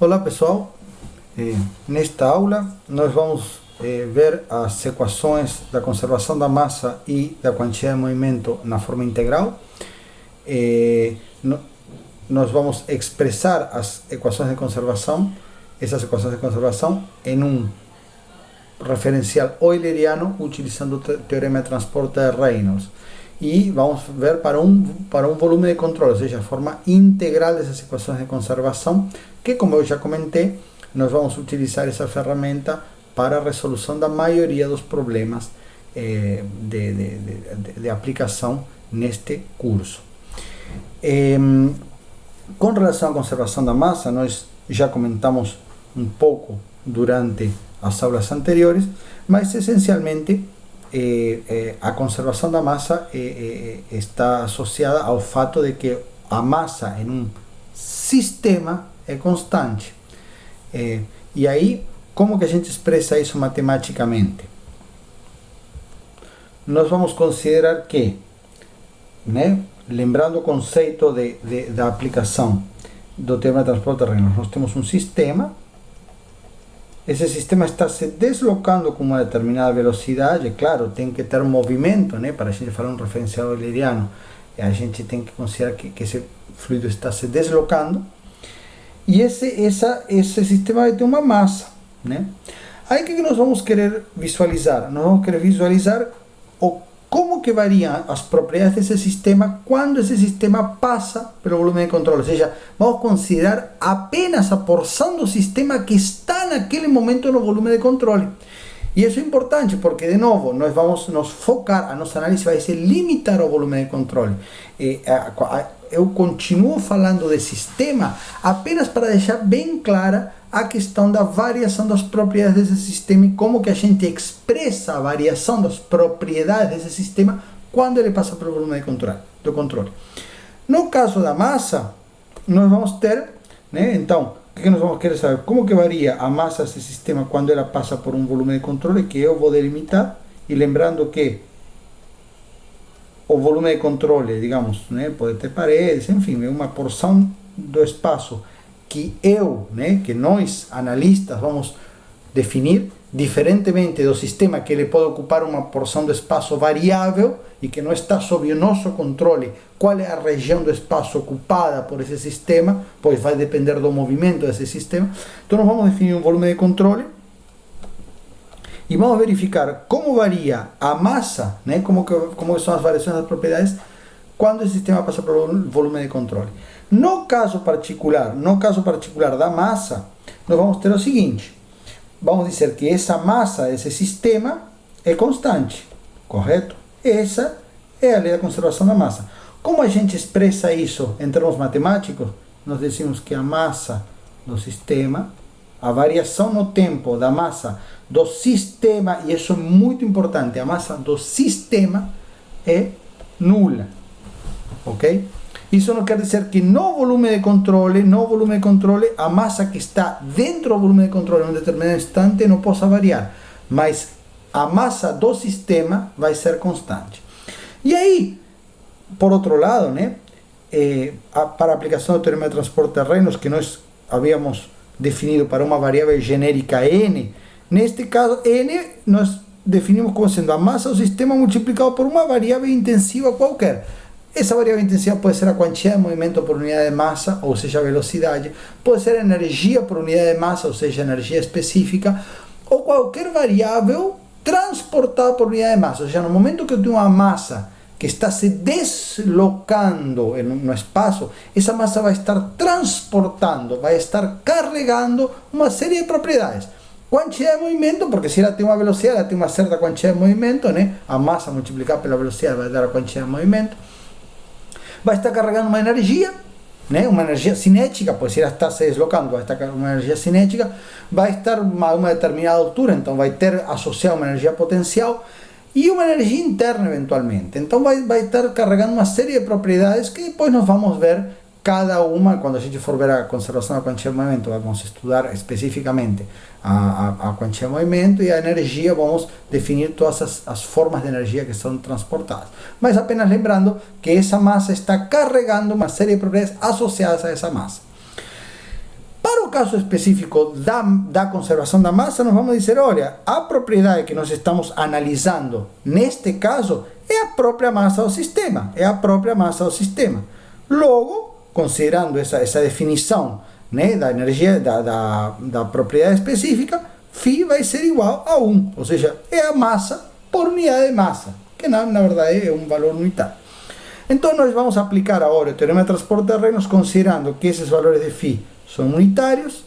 Olá pessoal, nesta aula nós vamos ver as equações da conservação da massa e da quantidade de movimento na forma integral. Nós vamos expressar as equações de conservação, essas equações de conservação em um referencial euleriano utilizando o teorema de transporte de Reynolds. E vamos ver para um volume de controle, ou seja, a forma integral dessas equações de conservação, que, como eu já comentei, nós vamos utilizar essa ferramenta para a resolução da maioria dos problemas de aplicação neste curso. Com relação à conservação da massa, nós já comentamos um pouco durante as aulas anteriores, mas essencialmente a conservação da massa está associada ao fato de que a massa em um sistema é constante. E aí, como que a gente expressa isso matematicamente? Nós vamos considerar que, lembrando o conceito da aplicação do teorema de transporte de Reynolds, nós temos um sistema. Esse sistema está se deslocando com uma determinada velocidade. Claro, tem que ter movimento, para a gente falar um referencial euleriano, a gente tem que considerar que esse fluido está se deslocando. E esse sistema vai ter uma massa. Aí o que nós vamos querer visualizar? Nós vamos querer visualizar como que variam as propriedades desse sistema quando esse sistema passa pelo volume de controle. Ou seja, vamos considerar apenas a porção do sistema que está naquele momento no volume de controle. E isso é importante porque, de novo, nós vamos nos focar, a nossa análise vai se limitar ao volume de controle. Eu continuo falando de sistema apenas para deixar bem clara a questão da variação das propriedades desse sistema e como que a gente expressa a variação das propriedades desse sistema quando ele passa pelo volume do controle. No caso da massa, nós vamos ter, então, o que nós vamos querer saber? Como que varia a massa desse sistema quando ela passa por um volume de controle, que eu vou delimitar, e lembrando que o volume de controle, digamos, pode ter paredes, enfim, é uma porção do espaço que que nós, analistas, vamos definir, diferentemente do sistema que ele pode ocupar uma porção do espaço variável e que não está sob o nosso controle qual é a região do espaço ocupada por esse sistema, pois vai depender do movimento desse sistema. Então nós vamos definir um volume de controle e vamos verificar como varia a massa, como são as variações das propriedades quando esse sistema passa pelo volume de controle. No caso particular da massa, nós vamos ter o seguinte: vamos dizer que essa massa desse sistema é constante, correto? Essa é a lei da conservação da massa. Como a gente expressa isso em termos matemáticos? Nós decimos que a massa do sistema, a variação no tempo da massa do sistema, e isso é muito importante, a massa do sistema é nula, ok? Isso não quer dizer que no volume de controle, a massa que está dentro do volume de controle em um determinado instante não possa variar, mas a massa do sistema vai ser constante. E aí, por outro lado, para a aplicação do teorema de transporte de Reynolds, que nós havíamos definido para uma variável genérica n, neste caso, n nós definimos como sendo a massa do sistema multiplicado por uma variável intensiva qualquer. Essa variável intensiva pode ser a quantidade de movimento por unidade de massa, ou seja, a velocidade, pode ser a energia por unidade de massa, ou seja, a energia específica, ou qualquer variável transportada por unidade de massa. Ou seja, no momento que eu tenho uma massa que está se deslocando no espaço, essa massa vai estar transportando, vai estar carregando uma série de propriedades. Quantidade de movimento, porque se ela tem uma velocidade, ela tem uma certa quantidade de movimento, a massa multiplicada pela velocidade vai dar a quantidade de movimento. Vai estar carregando uma energia cinética, pois se ela está se deslocando, vai estar carregando uma energia cinética, vai estar a uma determinada altura, então vai ter associado uma energia potencial e uma energia interna eventualmente. Então vai estar carregando uma série de propriedades que depois nós vamos ver cada uma, quando a gente for ver a conservação da quantidade de movimento, vamos estudar especificamente a quantidade de movimento e a energia, vamos definir todas as formas de energia que são transportadas. Mas apenas lembrando que essa massa está carregando uma série de propriedades associadas a essa massa. Para o caso específico da conservação da massa, nós vamos dizer, olha, a propriedade que nós estamos analisando neste caso é a própria massa do sistema, Logo, considerando essa definição, né, da energia, da propriedade específica, φ vai ser igual a 1, ou seja, é a massa por unidade de massa, que na verdade é um valor unitário. Então nós vamos aplicar agora o teorema de transporte de reinos considerando que esses valores de φ são unitários,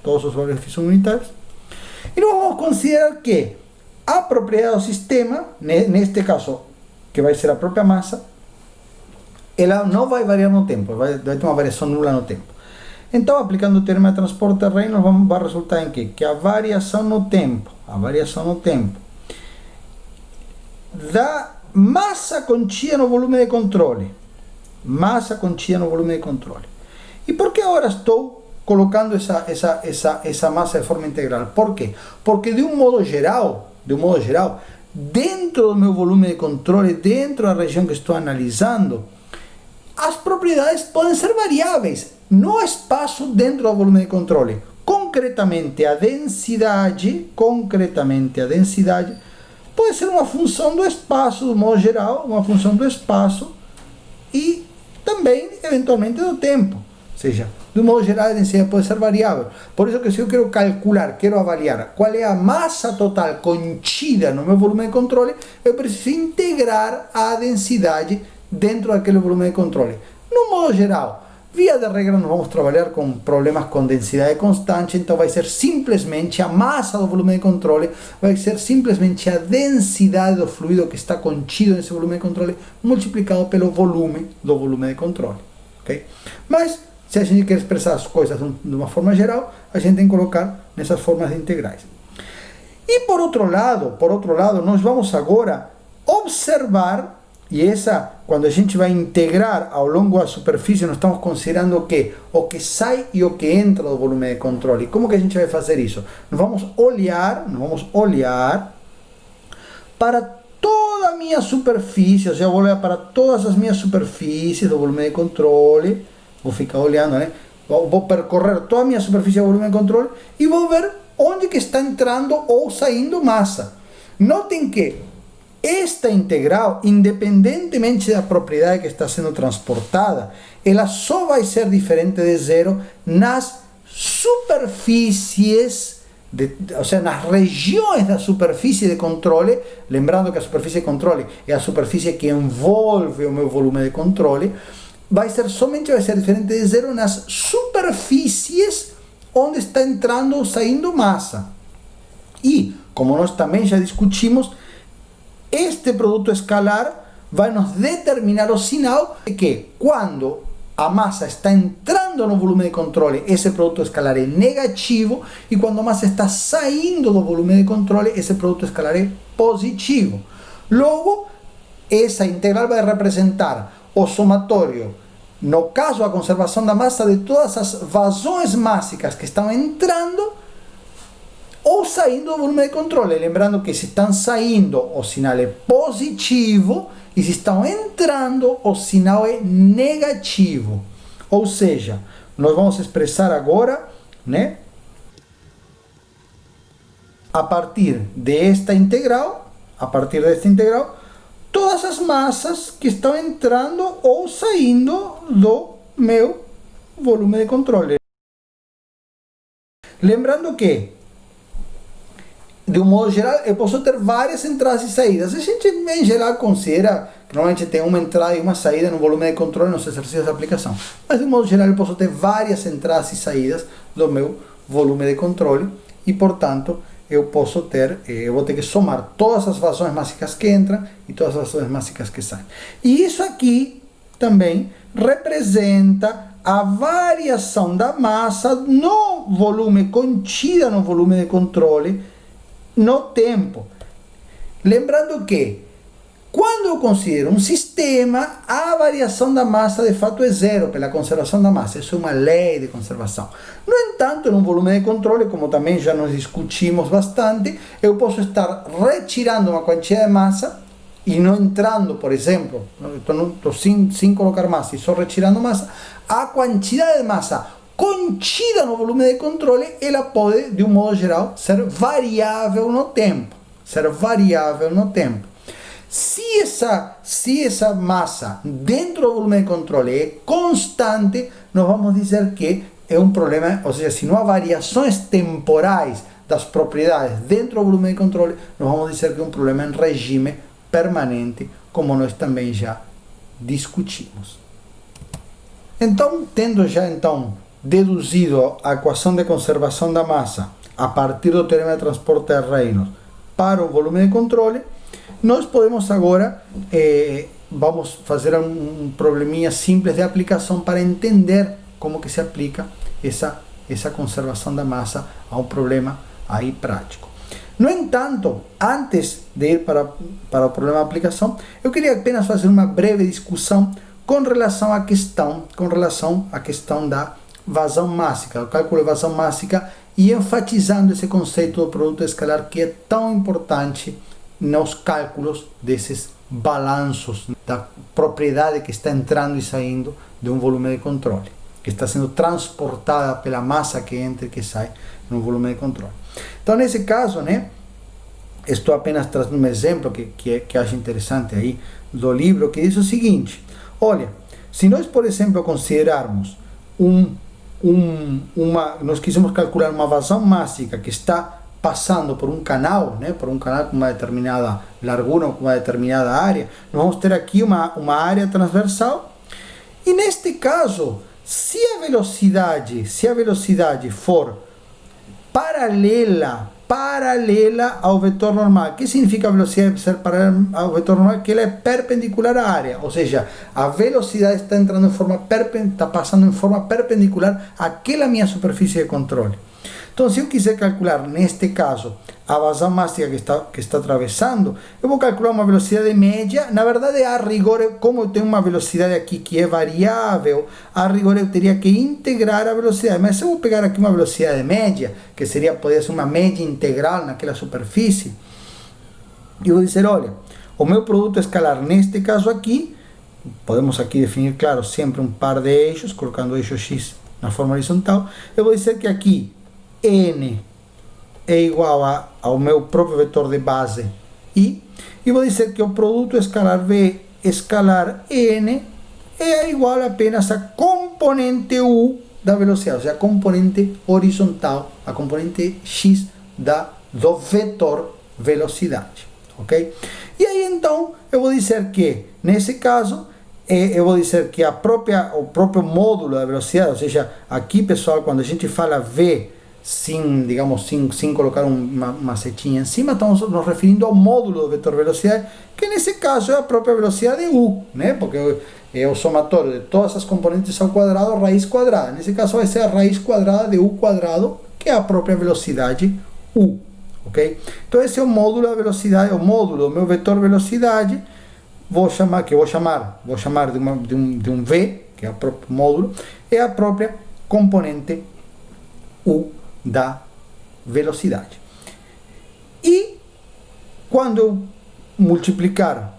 todos os valores de φ são unitários, e nós vamos considerar que a propriedade do sistema, neste caso, que vai ser a própria massa, ela não vai variar no tempo, vai ter uma variação nula no tempo. Então, aplicando o teorema de transporte de reinos, vai resultar em quê? Que a variação no tempo da massa contida no volume de controle. E por que agora estou colocando essa massa de forma integral? Por quê? Porque de um modo geral, dentro do meu volume de controle, dentro da região que estou analisando, as propriedades podem ser variáveis no espaço dentro do volume de controle. Concretamente a densidade pode ser uma função do espaço, do modo geral, uma função do espaço e também, eventualmente, do tempo. Ou seja, de modo geral, a densidade pode ser variável. Por isso que se eu quero avaliar qual é a massa total contida no meu volume de controle, eu preciso integrar a densidade dentro daquele volume de controle. No modo geral, via de regra, nós vamos trabalhar com problemas com densidade constante, então vai ser simplesmente a massa do volume de controle, vai ser simplesmente a densidade do fluido que está contido nesse volume de controle, multiplicado pelo volume do volume de controle. Okay? Mas, se a gente quer expressar as coisas de uma forma geral, a gente tem que colocar nessas formas integrais. E por outro lado, nós vamos agora observar. E quando a gente vai integrar ao longo da superfície, nós estamos considerando o que sai e o que entra do volume de controle. Como que a gente vai fazer isso? Nós vamos olhar para toda a minha superfície, ou seja, eu vou olhar para todas as minhas superfícies do volume de controle, vou ficar olhando, né? Vou percorrer toda a minha superfície do volume de controle e vou ver onde que está entrando ou saindo massa. Notem que esta integral, independentemente da propriedade que está sendo transportada, ela só vai ser diferente de zero nas superfícies, ou seja, nas regiões da superfície de controle, lembrando que a superfície de controle é a superfície que envolve o meu volume de controle, vai ser diferente de zero nas superfícies onde está entrando ou saindo massa. E, como nós também já discutimos, este produto escalar vai nos determinar o sinal de que quando a massa está entrando no volume de controle, esse produto escalar é negativo, e quando a massa está saindo do volume de controle, esse produto escalar é positivo. Logo, essa integral vai representar o somatório, no caso a conservação da massa, de todas as vazões mássicas que estão entrando ou saindo do volume de controle. Lembrando que se estão saindo, o sinal é positivo, e se estão entrando, o sinal é negativo. Ou seja, nós vamos expressar agora, né, a partir desta integral, todas as massas que estão entrando ou saindo do meu volume de controle. Lembrando que, de um modo geral, eu posso ter várias entradas e saídas. A gente, em geral, considera que normalmente tem uma entrada e uma saída no volume de controle nos exercícios de aplicação. Mas, de um modo geral, eu posso ter várias entradas e saídas do meu volume de controle e, portanto, eu vou ter que somar todas as vazões mássicas que entram e todas as vazões mássicas que saem. E isso aqui também representa a variação da massa no volume, contida no volume de controle, no tempo. Lembrando que, quando eu considero um sistema, a variação da massa de fato é zero pela conservação da massa. Isso é uma lei de conservação. No entanto, no volume de controle, como também já nós discutimos bastante, eu posso estar retirando uma quantia de massa e não entrando, por exemplo, estou sem colocar massa e só retirando massa, a quantidade de massa contida no volume de controle, ela pode, de um modo geral, ser variável no tempo. Se essa massa dentro do volume de controle é constante, nós vamos dizer que é um problema, ou seja, se não há variações temporais das propriedades dentro do volume de controle, nós vamos dizer que é um problema em regime permanente, como nós também já discutimos. Então, tendo já deduzido a equação de conservação da massa a partir do teorema de transporte de reinos para o volume de controle, nós podemos agora, vamos fazer um probleminha simples de aplicação para entender como que se aplica essa conservação da massa a um problema aí prático. No entanto, antes de ir para o problema de aplicação, eu queria apenas fazer uma breve discussão com relação à questão da vazão mássica, o cálculo de vazão mássica, e enfatizando esse conceito do produto escalar que é tão importante nos cálculos desses balanços da propriedade que está entrando e saindo de um volume de controle, que está sendo transportada pela massa que entra e que sai no volume de controle. Então, nesse caso, estou apenas trazendo um exemplo que acho interessante aí do livro, que diz o seguinte: olha, se nós, por exemplo, considerarmos nós quisermos calcular uma vazão mássica que está passando por um canal, com uma determinada largura ou com uma determinada área, nós vamos ter aqui uma área transversal, e neste caso, se a velocidade for paralela ao vetor normal. O que significa a velocidade ser paralela ao vetor normal? Que ela é perpendicular à área, ou seja, a velocidade está entrando está passando em forma perpendicular àquela minha superfície de controle. Então, se eu quiser calcular, neste caso, a vazão mássica que está atravessando, eu vou calcular uma velocidade média. Na verdade, a rigor, como eu tenho uma velocidade aqui que é variável, a rigor eu teria que integrar a velocidade. Mas se eu vou pegar aqui uma velocidade média, que poderia ser uma média integral naquela superfície, eu vou dizer, olha, o meu produto escalar, neste caso aqui, podemos aqui definir, claro, sempre um par de eixos, colocando o eixo x na forma horizontal, eu vou dizer que aqui n é igual ao meu próprio vetor de base i, e vou dizer que o produto escalar v escalar n é igual apenas a componente u da velocidade, ou seja, a componente horizontal, a componente x do vetor velocidade, ok? E aí então eu vou dizer que, nesse caso, eu vou dizer que o próprio módulo da velocidade, ou seja, aqui, pessoal, quando a gente fala v sem colocar uma setinha em cima, estamos nos referindo ao módulo do vetor velocidade, que nesse caso é a própria velocidade u, porque é o somatório de todas as componentes ao quadrado, raiz quadrada. Nesse caso vai ser a raiz quadrada de u quadrado, que é a própria velocidade u, ok? Então esse é o módulo da velocidade, o módulo do meu vetor velocidade, vou chamar de um v, que é o próprio módulo, é a própria componente u da velocidade. E quando eu multiplicar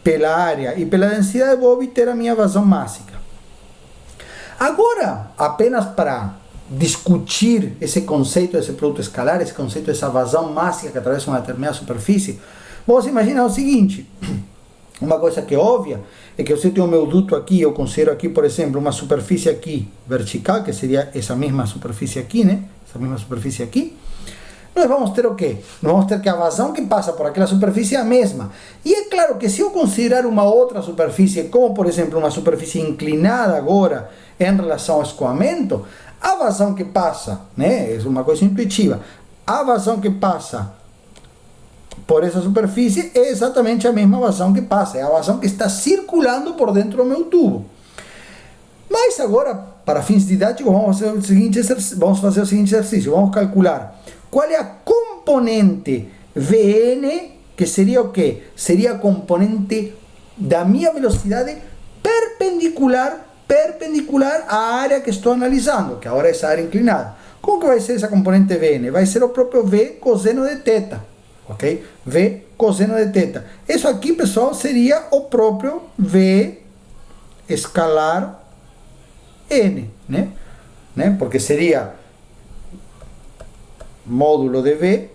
pela área e pela densidade, vou obter a minha vazão mássica. Agora, apenas para discutir esse conceito desse produto escalar, esse conceito dessa vazão mássica que atravessa uma determinada superfície, vamos imaginar o seguinte: uma coisa que é óbvia é que se eu tenho o meu duto aqui, eu considero aqui, por exemplo, uma superfície aqui vertical, que seria essa mesma superfície aqui, essa mesma superfície aqui, nós vamos ter o quê? Nós vamos ter que a vazão que passa por aquela superfície é a mesma. E é claro que se eu considerar uma outra superfície, como por exemplo uma superfície inclinada agora em relação ao escoamento, a vazão que passa, é uma coisa intuitiva, a vazão que passa por essa superfície é exatamente a mesma vazão que passa, é a vazão que está circulando por dentro do meu tubo. Mas agora, para fins didáticos, vamos fazer o seguinte exercício, vamos calcular qual é a componente Vn, que seria o quê? Seria a componente da minha velocidade perpendicular à área que estou analisando, que agora é essa área inclinada. Como que vai ser essa componente Vn? Vai ser o próprio V cosseno de θ, ok? V cosseno de θ. Isso aqui, pessoal, seria o próprio V escalar n, né? Porque seria módulo de V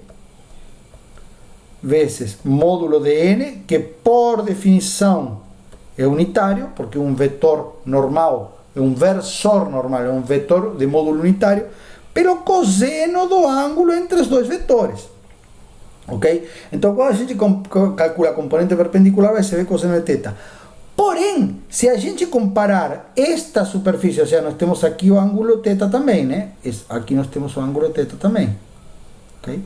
vezes módulo de N, que por definição é unitário, porque um vetor normal é um versor normal, é um vetor de módulo unitário, pelo cosseno do ângulo entre os dois vetores. Ok? Então, quando a gente calcula a componente perpendicular, vai ser cosseno de θ. Porém, se a gente comparar esta superfície, ou seja, nós temos aqui o ângulo θ também, né? Aqui nós temos o ângulo θ também. Ok?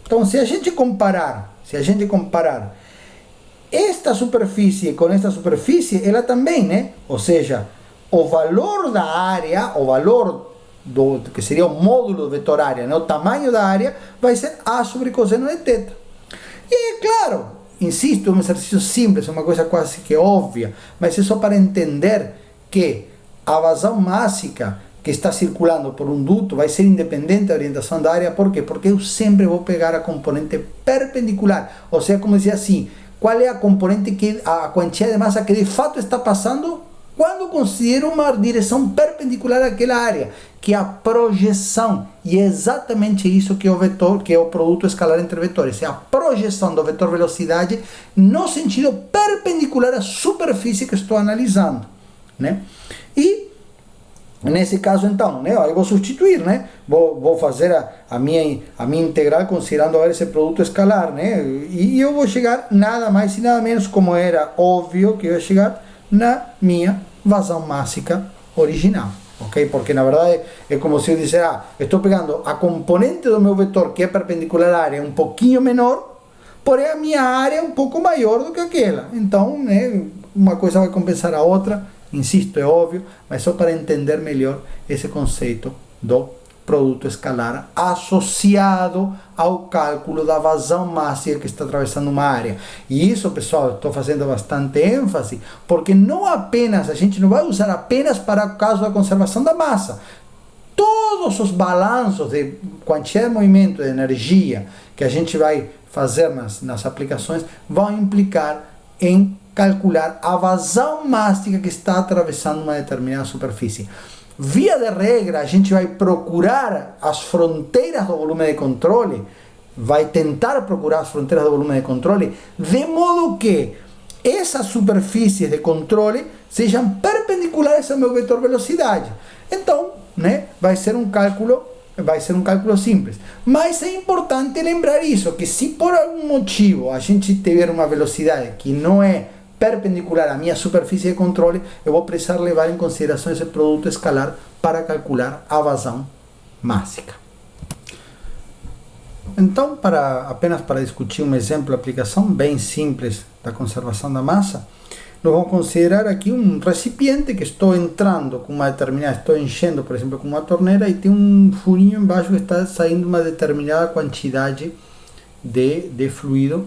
Então, se a gente comparar esta superfície com esta superfície, ela também, né? Ou seja, o valor da área, o valor que seria o módulo vetor área, né? O tamanho da área, vai ser A sobre cosseno de θ. E aí, claro, insisto, é um exercício simples, é uma coisa quase que óbvia, mas é só para entender que a vazão mássica que está circulando por um duto vai ser independente da orientação da área. Por quê? Porque eu sempre vou pegar a componente perpendicular. Ou seja, como dizia assim, qual é a componente, a quantidade de massa que de fato está passando quando considero uma direção perpendicular àquela área, que é a projeção. E é exatamente isso que é o vetor, que é o produto escalar entre vetores. É a projeção do vetor velocidade no sentido perpendicular à superfície que estou analisando, né? E nesse caso, então, né, eu vou substituir, né? Vou fazer a minha integral considerando agora esse produto escalar, né? E eu vou chegar nada mais e nada menos, como era óbvio que eu ia chegar, na minha vazão mássica original, ok? Porque na verdade é como se eu dissesse, estou pegando a componente do meu vetor que é perpendicular à área um pouquinho menor, porém a minha área é um pouco maior do que aquela. Então, né, uma coisa vai compensar a outra. Insisto, é óbvio, mas só para entender melhor esse conceito do produto escalar associado ao cálculo da vazão mássica que está atravessando uma área. E isso, pessoal, estou fazendo bastante ênfase, porque não apenas, a gente não vai usar apenas para o caso da conservação da massa. Todos os balanços de quantidade de movimento, de energia, que a gente vai fazer nas aplicações, vão implicar em calcular a vazão mássica que está atravessando uma determinada superfície. Via de regra, a gente vai procurar as fronteiras do volume de controle, vai tentar procurar as fronteiras do volume de controle, de modo que essas superfícies de controle sejam perpendiculares ao meu vetor velocidade. Então, né, vai ser um cálculo simples. Mas é importante lembrar isso, que se por algum motivo a gente tiver uma velocidade que não é perpendicular à minha superfície de controle, eu vou precisar levar em consideração esse produto escalar para calcular a vazão mássica. Então, apenas para discutir um exemplo de aplicação bem simples da conservação da massa, nós vamos considerar aqui um recipiente que estou entrando com uma determinada, estou enchendo, por exemplo, com uma torneira, e tem um furinho embaixo que está saindo uma determinada quantidade de fluido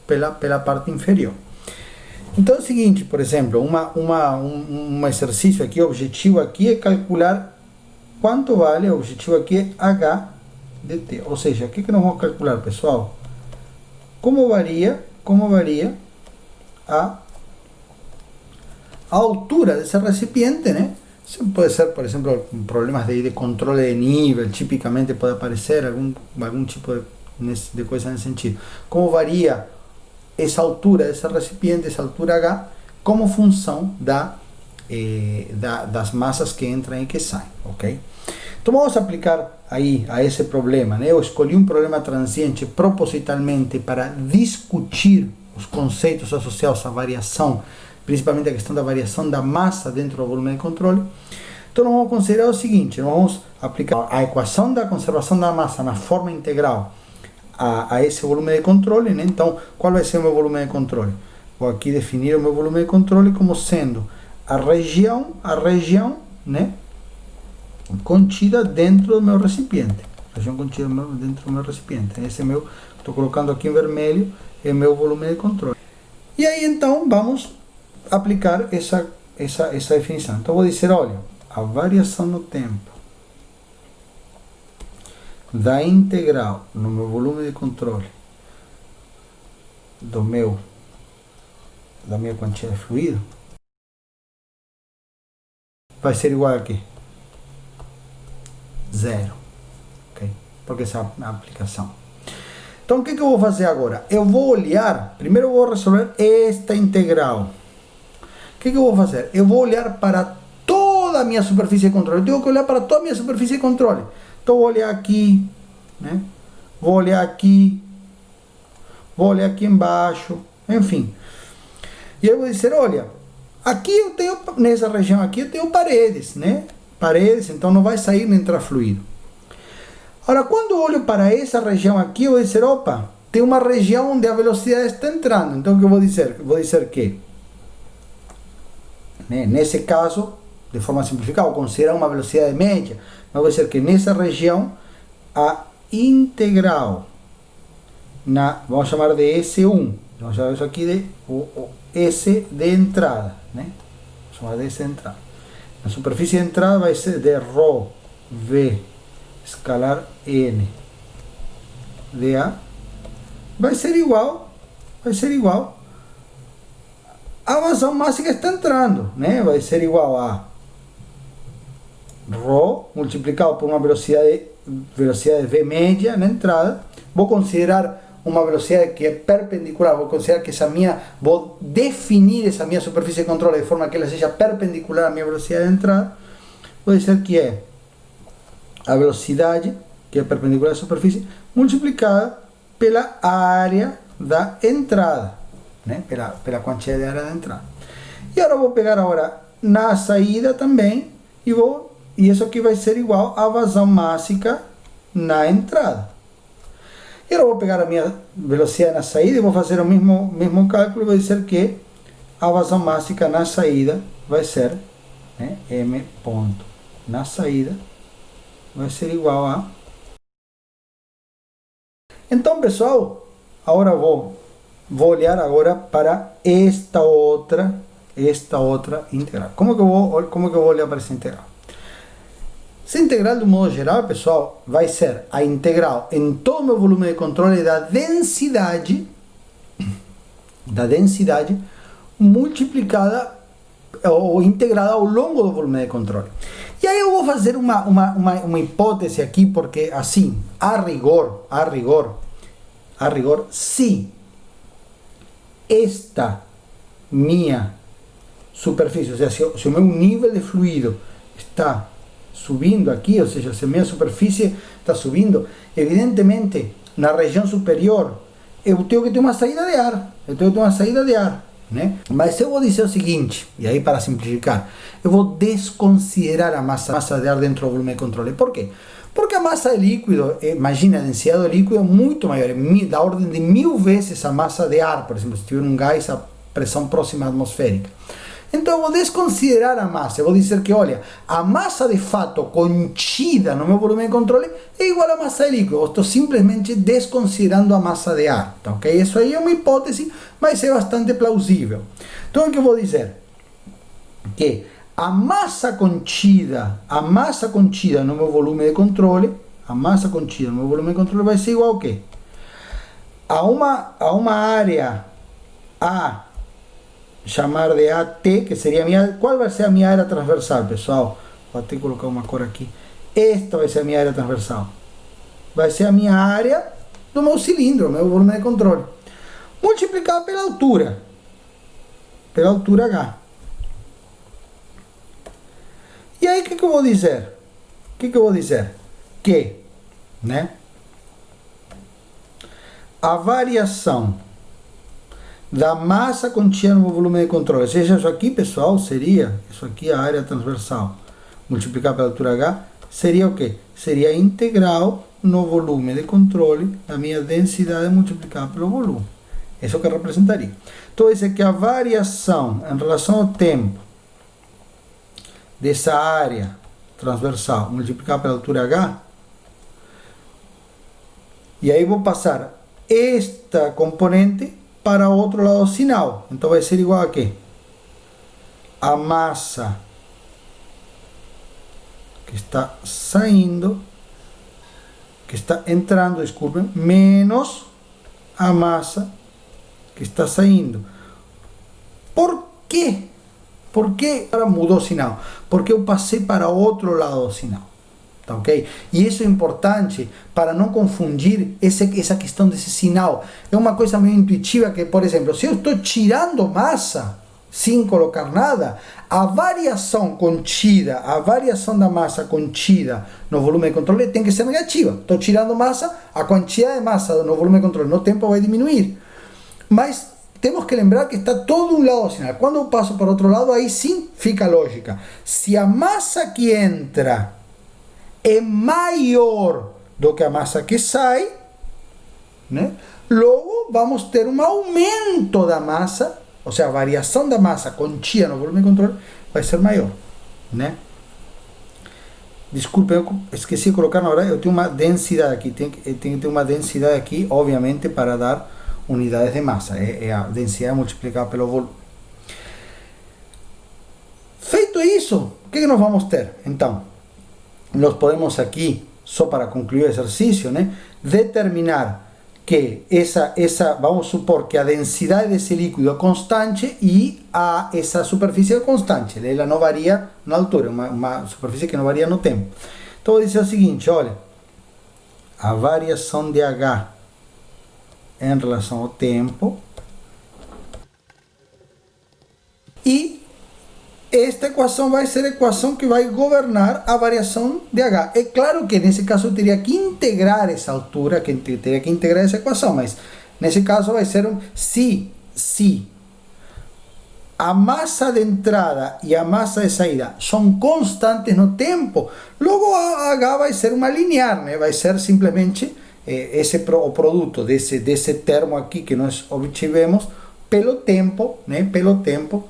pela parte inferior. Então é o seguinte, por exemplo, um exercício aqui, o objetivo aqui é calcular quanto vale, o objetivo aqui é H de T. Ou seja, o que nós vamos calcular, pessoal? Como varia a altura desse recipiente, né? Isso pode ser, por exemplo, problemas de controle de nível, tipicamente pode aparecer algum tipo de coisa nesse sentido. Como varia essa altura desse recipiente, essa altura H, como função das massas que entram e que saem, ok? Então vamos aplicar aí a esse problema, né? Eu escolhi um problema transiente propositalmente para discutir os conceitos associados à variação, principalmente a questão da variação da massa dentro do volume de controle. Então nós vamos considerar o seguinte, nós vamos aplicar a equação da conservação da massa na forma integral a esse volume de controle, né? Então, qual vai ser o meu volume de controle? Vou aqui definir o meu volume de controle como sendo a região, né, contida dentro do meu recipiente. Região contida dentro do meu recipiente. Esse é meu, estou colocando aqui em vermelho, é meu volume de controle. E aí, então, vamos aplicar essa definição. Então, vou dizer, olha, a variação no tempo da integral no meu volume de controle da minha quantidade de fluido vai ser igual a quê? zero. Ok? Porque essa é a aplicação. Então, o que eu vou fazer agora? Eu vou olhar, primeiro eu vou resolver esta integral. O que eu vou fazer? Eu vou olhar para toda a minha superfície de controle. Eu tenho que olhar para toda a minha superfície de controle. Então, vou olhar aqui, né? Vou olhar aqui embaixo, enfim. E eu vou dizer, olha, aqui eu tenho, nessa região aqui, eu tenho paredes, né? Paredes, então não vai sair nem entrar fluido. Agora, quando eu olho para essa região aqui, eu vou dizer, opa, tem uma região onde a velocidade está entrando. Então, o que eu vou dizer? Eu vou dizer que, né, nesse caso, de forma simplificada, vou considerar uma velocidade média, mas vou dizer que nessa região, a integral, vamos chamar de S1, vamos chamar isso aqui de o S de entrada, né? Vamos chamar de S de entrada. A superfície de entrada vai ser de ρ V escalar N dA, vai ser igual a vazão máxima que está entrando, né? Vai ser igual a ρ multiplicado por uma velocidade V média na entrada. Vou considerar uma velocidade que é perpendicular, vou considerar que vou definir essa minha superfície de controle de forma que ela seja perpendicular à minha velocidade de entrada. Vou dizer que é a velocidade, que é perpendicular à superfície, multiplicada pela área da entrada, né? pela quantidade de área da entrada. E agora vou pegar na saída também, e isso aqui vai ser igual à vazão máxima na entrada. E agora vou pegar a minha velocidade na saída e vou fazer o mesmo cálculo e vou dizer que a vazão máxima na saída vai ser, né, m ponto na saída vai ser igual a... Então, pessoal, agora vou olhar agora para esta outra integral. Como que eu vou olhar para essa integral? Essa integral, de modo geral, pessoal, vai ser a integral em todo o meu volume de controle da densidade multiplicada ou integrada ao longo do volume de controle. E aí eu vou fazer uma hipótese aqui, porque assim, a rigor, se esta minha superfície, ou seja, se o meu nível de fluido está subindo aqui, ou seja, se a minha superfície está subindo, evidentemente, na região superior, eu tenho que ter uma saída de ar, né? Mas eu vou dizer o seguinte, e aí para simplificar, eu vou desconsiderar a massa de ar dentro do volume de controle. Por quê? Porque a massa de líquido, imagina, a densidade do líquido é muito maior, da ordem de 1000 vezes a massa de ar, por exemplo, se tiver um gás a pressão próxima à atmosférica. Então eu vou desconsiderar a massa, eu vou dizer que, olha, a massa de fato contida no meu volume de controle é igual à massa de líquido. Eu estou simplesmente desconsiderando a massa de ar, tá, ok? Isso aí é uma hipótese, mas é bastante plausível. Então o que eu vou dizer? Que a massa contida no meu volume de controle, vai ser igual ao quê? A uma área A, chamar de AT, que seria a minha... Qual vai ser a minha área transversal, pessoal? Vou até colocar uma cor aqui. Esta vai ser a minha área transversal. Vai ser a minha área do meu cilindro, meu volume de controle. Multiplicado pela altura H. E aí, o que eu vou dizer? Que, né, a variação da massa contida no volume de controle, seja isso aqui, pessoal, seria isso aqui, a área transversal, multiplicar pela altura H, seria o quê? Seria a integral no volume de controle da minha densidade multiplicada pelo volume. Isso que representaria. Então, isso é que a variação em relação ao tempo dessa área transversal multiplicada pela altura H, e aí vou passar esta componente para o outro lado do sinal. Então vai ser igual a quê? A massa que está saindo, que está entrando, desculpem, menos a massa que está saindo. Por quê? Por que agora mudou o sinal? Porque eu passei para outro lado do sinal. Tá, ok? E isso é importante para não confundir essa questão desse sinal. É uma coisa meio intuitiva que, por exemplo, se eu estou tirando massa sem colocar nada, a variação contida, a variação da massa contida no volume de controle tem que ser negativa. Estou tirando massa, a quantidade de massa no volume de controle no tempo vai diminuir. Mas temos que lembrar que está todo um lado sinal. Quando eu passo para outro lado, aí sim fica lógica. Se a massa que entra é maior do que a massa que sai, né? Logo vamos ter um aumento da massa, ou seja, a variação da massa contida no volume de controle vai ser maior, né? Desculpe, eu esqueci de colocar na hora, eu tenho uma densidade aqui, tem que ter uma densidade aqui, obviamente, para dar unidades de massa, é a densidade multiplicada pelo volume. Feito isso, o que nós vamos ter? Então, nós podemos aqui, só para concluir o exercício, né, determinar que vamos supor que a densidade desse líquido é constante e essa superfície é constante, ela não varia na altura, uma superfície que não varia no tempo. Então, vou dizer o seguinte, olha, a variação de H em relação ao tempo, e esta equação vai ser a equação que vai governar a variação de H. É claro que nesse caso eu teria que integrar essa altura, teria que integrar essa equação, mas nesse caso vai ser se a massa de entrada e a massa de saída são constantes no tempo, logo a H vai ser uma linear, né? Vai ser simplesmente o produto desse termo aqui que nós obtivemos pelo tempo, né? Pelo tempo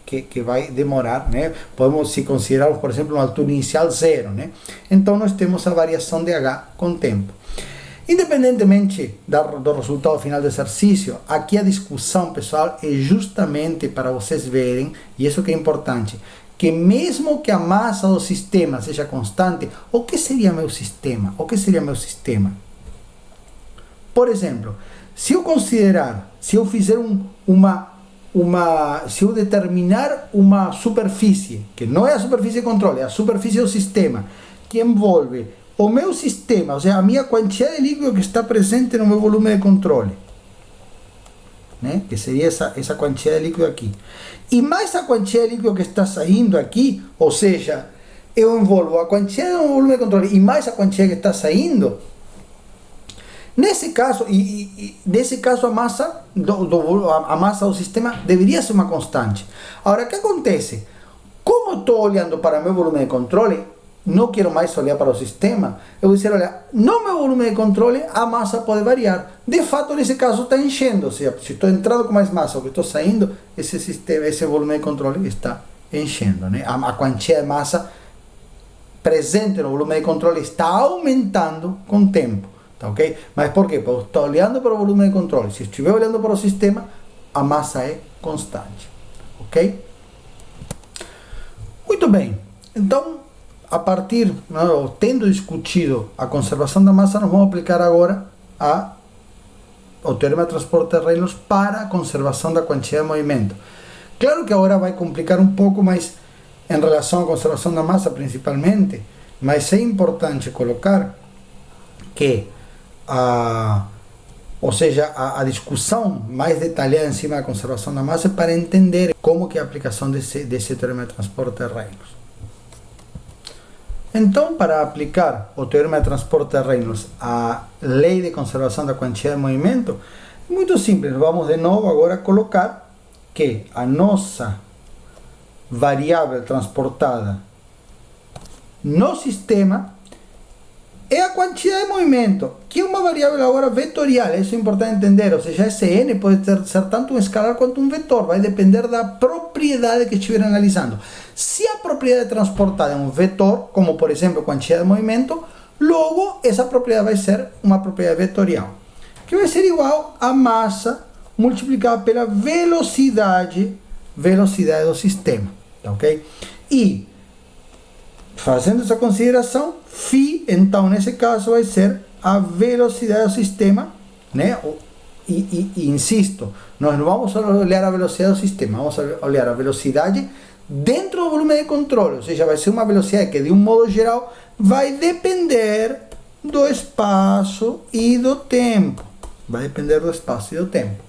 que vai demorar, né? Podemos, se considerarmos, por exemplo, uma altura inicial zero, né? Então nós temos a variação de H com o tempo. Independentemente do resultado final do exercício, aqui a discussão, pessoal, é justamente para vocês verem, e isso que é importante, que mesmo que a massa do sistema seja constante, o que seria meu sistema? O que seria meu sistema? Por exemplo, se eu considerar, se eu fizer se eu determinar uma superfície, que não é a superfície de controle, é a superfície do sistema, que envolve o meu sistema, ou seja, a minha quantidade de líquido que está presente no meu volume de controle, né? Que seria essa quantidade de líquido aqui, e mais a quantidade de líquido que está saindo aqui, ou seja, eu envolvo a quantidade do volume de controle e mais a quantidade que está saindo. Nesse caso, nesse caso a massa do sistema deveria ser uma constante. Agora, o que acontece? Como eu estou olhando para meu volume de controle, não quero mais olhar para o sistema, eu vou dizer, olha, no meu volume de controle a massa pode variar. De fato, nesse caso está enchendo, ou seja, se estou entrando com mais massa ou que estou saindo, esse volume de controle está enchendo, né? A quantidade de massa presente no volume de controle está aumentando com o tempo. Tá, ok? Mas por quê? Porque estou olhando para o volume de controle. Se estiver olhando para o sistema, a massa é constante. Ok? Muito bem. Então, a partir, tendo discutido a conservação da massa, nós vamos aplicar agora o teorema de transporte de Reynolds para a conservação da quantidade de movimento. Claro que agora vai complicar um pouco, mas em relação à conservação da massa principalmente, mas é importante colocar que ou seja, a discussão mais detalhada em cima da conservação da massa é para entender como que é a aplicação desse teorema de transporte de Reynolds. Então, para aplicar o teorema de transporte de Reynolds à lei de conservação da quantidade de movimento, é muito simples. Vamos de novo agora colocar que a nossa variável transportada no sistema é a quantidade de movimento, que é uma variável agora vetorial. Isso é importante entender, ou seja, esse n pode ser tanto um escalar quanto um vetor, vai depender da propriedade que estiver analisando. Se a propriedade transportada é um vetor, como por exemplo quantidade de movimento, logo essa propriedade vai ser uma propriedade vetorial, que vai ser igual a massa multiplicada pela velocidade do sistema, tá, ok? E fazendo essa consideração, φ, então nesse caso vai ser a velocidade do sistema, né? E insisto, nós não vamos olhar a velocidade do sistema, vamos olhar a velocidade dentro do volume de controle, ou seja, vai ser uma velocidade que de um modo geral vai depender do espaço e do tempo. Vai depender do espaço e do tempo.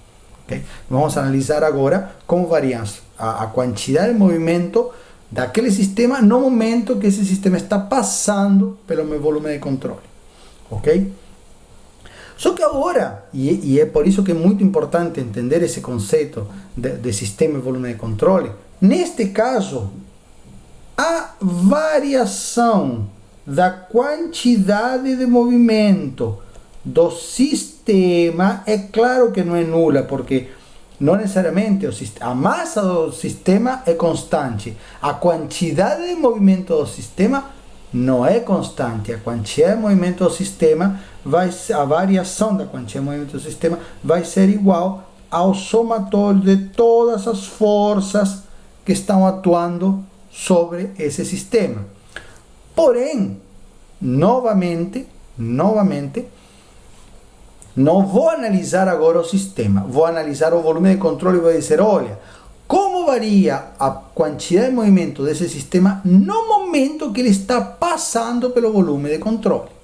Okay? Vamos analisar agora como varia a quantidade de movimento daquele sistema no momento que esse sistema está passando pelo meu volume de controle. Ok? Só que agora, e é por isso que é muito importante entender esse conceito de sistema e volume de controle, neste caso, a variação da quantidade de movimento do sistema é claro que não é nula, porque não necessariamente a massa do sistema é constante, a quantidade de movimento do sistema não é constante, a quantidade de movimento do sistema a variação da quantidade de movimento do sistema vai ser igual ao somatório de todas as forças que estão atuando sobre esse sistema. Porém, novamente, não vou analisar agora o sistema, vou analisar o volume de controle e vou dizer, olha, como varia a quantidade de movimento desse sistema no momento que ele está passando pelo volume de controle.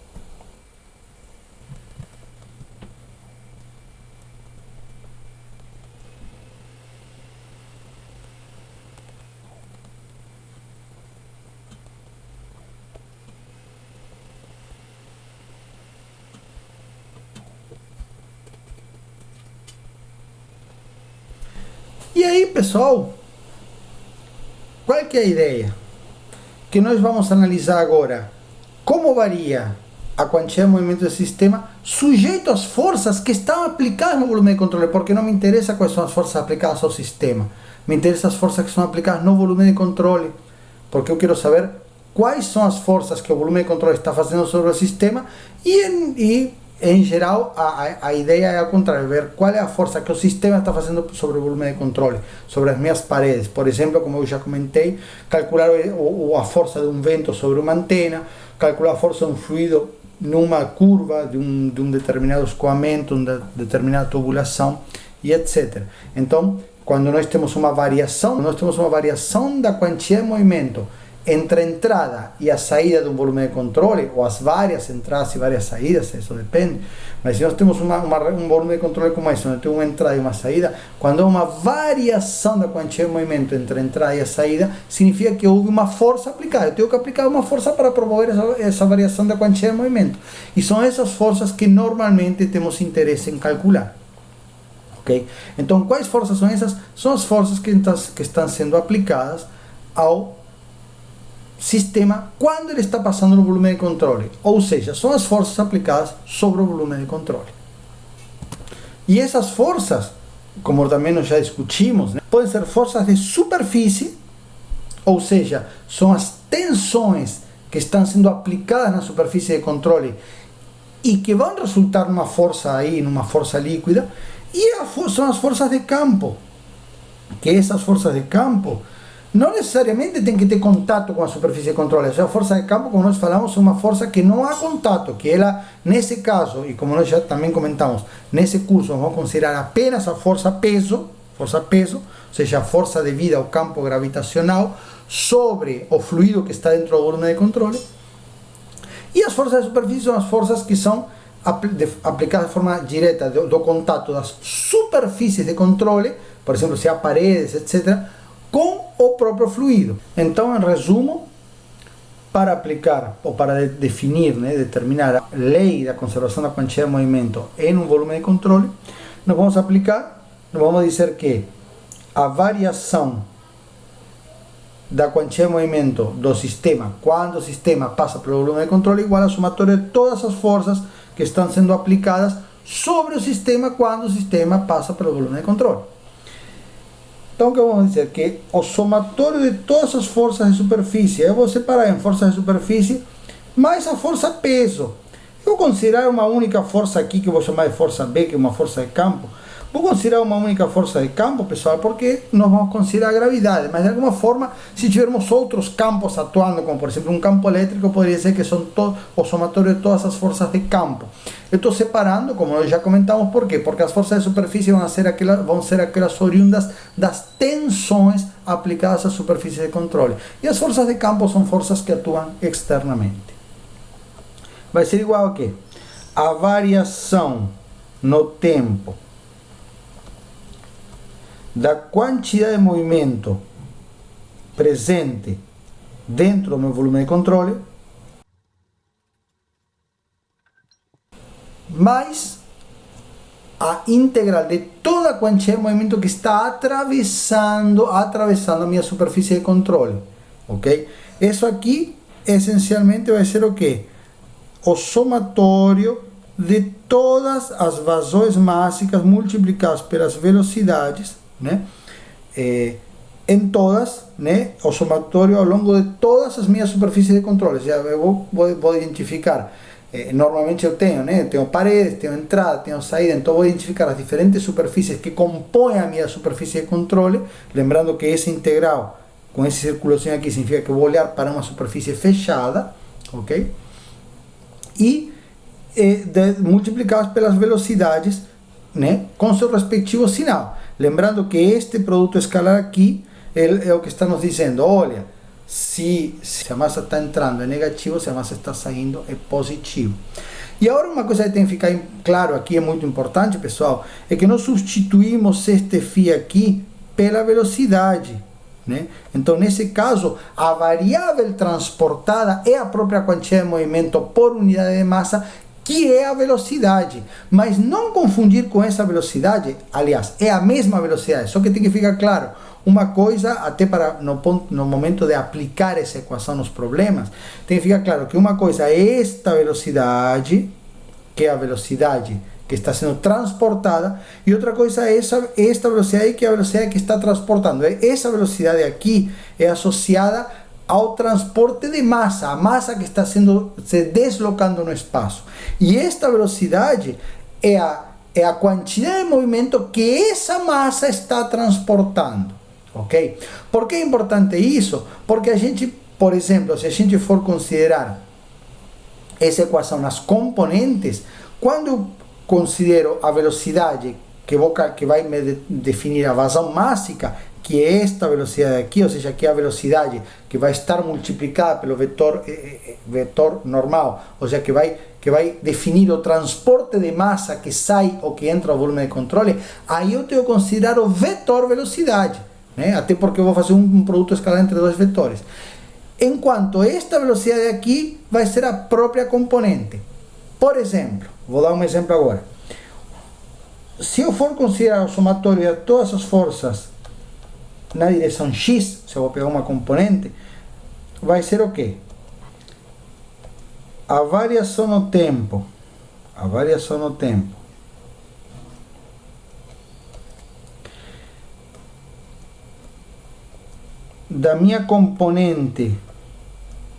E aí, pessoal, qual que é a ideia? Que nós vamos analisar agora como varia a quantidade de movimento do sistema sujeito às forças que estão aplicadas no volume de controle, porque não me interessa quais são as forças aplicadas ao sistema, me interessam as forças que são aplicadas no volume de controle, porque eu quero saber quais são as forças que o volume de controle está fazendo sobre o sistema e em geral, a ideia é ao contrário, ver qual é a força que o sistema está fazendo sobre o volume de controle, sobre as minhas paredes. Por exemplo, como eu já comentei, calcular a força de um vento sobre uma antena, calcular a força de um fluido numa curva de um determinado escoamento, uma determinada tubulação e etc. Então, quando nós temos uma variação da quantidade de movimento entre a entrada e a saída de um volume de controle, ou as várias entradas e várias saídas, isso depende, mas se nós temos um volume de controle como esse, onde tem uma entrada e uma saída, quando há uma variação da quantidade de movimento entre a entrada e a saída, significa que houve uma força aplicada. Eu tenho que aplicar uma força para promover essa variação da quantidade de movimento. E são essas forças que normalmente temos interesse em calcular. Okay? Então, quais forças são essas? São as forças que estão sendo aplicadas ao sistema quando ele está passando no volume de controle, ou seja, são as forças aplicadas sobre o volume de controle. E essas forças, como também nós já discutimos, podem ser forças de superfície, ou seja, são as tensões que estão sendo aplicadas na superfície de controle e que vão resultar numa força aí, numa força líquida, e são as forças de campo, que essas forças de campo não necessariamente tem que ter contato com a superfície de controle. A força de campo, como nós falamos, é uma força que não há contato, que ela, nesse caso, e como nós já também comentamos, nesse curso vamos considerar apenas a força peso, ou seja, a força devida ao campo gravitacional sobre o fluido que está dentro do volume de controle. E as forças de superfície são as forças que são aplicadas de forma direta do contato das superfícies de controle, por exemplo, se há paredes, etc., com o próprio fluido. Então, em resumo, para aplicar ou para definir, determinar a lei da conservação da quantidade de movimento em um volume de controle, nós vamos dizer que a variação da quantidade de movimento do sistema quando o sistema passa pelo volume de controle é igual ao somatório de todas as forças que estão sendo aplicadas sobre o sistema quando o sistema passa pelo volume de controle. Então, o que vamos dizer? Que o somatório de todas as forças de superfície, eu vou separar em forças de superfície mais a força peso. Eu vou considerar uma única força aqui, que eu vou chamar de força B, que é uma força de campo. Vou considerar uma única força de campo, pessoal, porque nós vamos considerar a gravidade, mas de alguma forma, se tivermos outros campos atuando, como por exemplo um campo elétrico, poderia ser que são o somatório de todas as forças de campo. Eu estou separando, como nós já comentamos, por quê? Porque as forças de superfície vão ser aquelas oriundas das tensões aplicadas à superfície de controle. E as forças de campo são forças que atuam externamente. Vai ser igual a quê? A variação no tempo da quantidade de movimento presente dentro do meu volume de controle mais a integral de toda a quantidade de movimento que está atravessando a minha superfície de controle, ok? Isso aqui essencialmente vai ser o quê? O somatório de todas as vazões mássicas multiplicadas pelas velocidades, né? Em todas, né? O somatório ao longo de todas as minhas superfícies de controle. Já eu vou identificar. Normalmente eu tenho, né? Tenho paredes, tenho entrada, tenho saída, então vou identificar as diferentes superfícies que compõem a minha superfície de controle, lembrando que esse integral, com esse circulozinho aqui, significa que eu vou olhar para uma superfície fechada, ok? E multiplicadas pelas velocidades, né? Com seu respectivo sinal. Lembrando que este produto escalar aqui é o que está nos dizendo, olha, se a massa está entrando é negativo, se a massa está saindo é positivo. E agora uma coisa que tem que ficar claro aqui, é muito importante, pessoal, é que nós substituímos este φ aqui pela velocidade, né? Então, nesse caso, a variável transportada é a própria quantidade de movimento por unidade de massa, que é a velocidade. Mas não confundir com essa velocidade, aliás, é a mesma velocidade, só que tem que ficar claro. Uma coisa, até para no momento de aplicar essa equação nos problemas, tem que ficar claro que uma coisa é esta velocidade, que é a velocidade que está sendo transportada, e outra coisa é esta velocidade, que é a velocidade que está transportando. Essa velocidade aqui é associada ao transporte de massa, a massa que está se deslocando no espaço. E esta velocidade é a quantidade de movimento que essa massa está transportando. Ok? Por que é importante isso? Porque a gente, por exemplo, se a gente for considerar essa equação nas componentes, quando eu considero a velocidade que vai me definir a vazão mássica, que é esta velocidade aqui, ou seja, que é a velocidade que vai estar multiplicada pelo vetor normal, ou seja, que vai definir o transporte de massa que sai ou que entra ao volume de controle, aí eu tenho que considerar o vetor velocidade, né? Até porque eu vou fazer um produto escalar entre dois vetores. Enquanto esta velocidade aqui vai ser a própria componente. Por exemplo, vou dar um exemplo agora. Se eu for considerar o somatório de todas as forças na direção X, se eu vou pegar uma componente, vai ser o quê? A variação no tempo da minha componente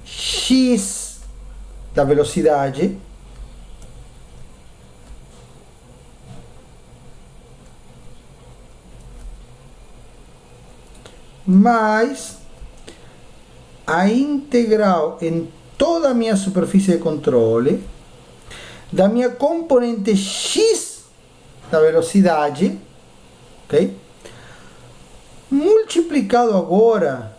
X da velocidade mais a integral em toda a minha superfície de controle da minha componente X da velocidade, ok? Multiplicado agora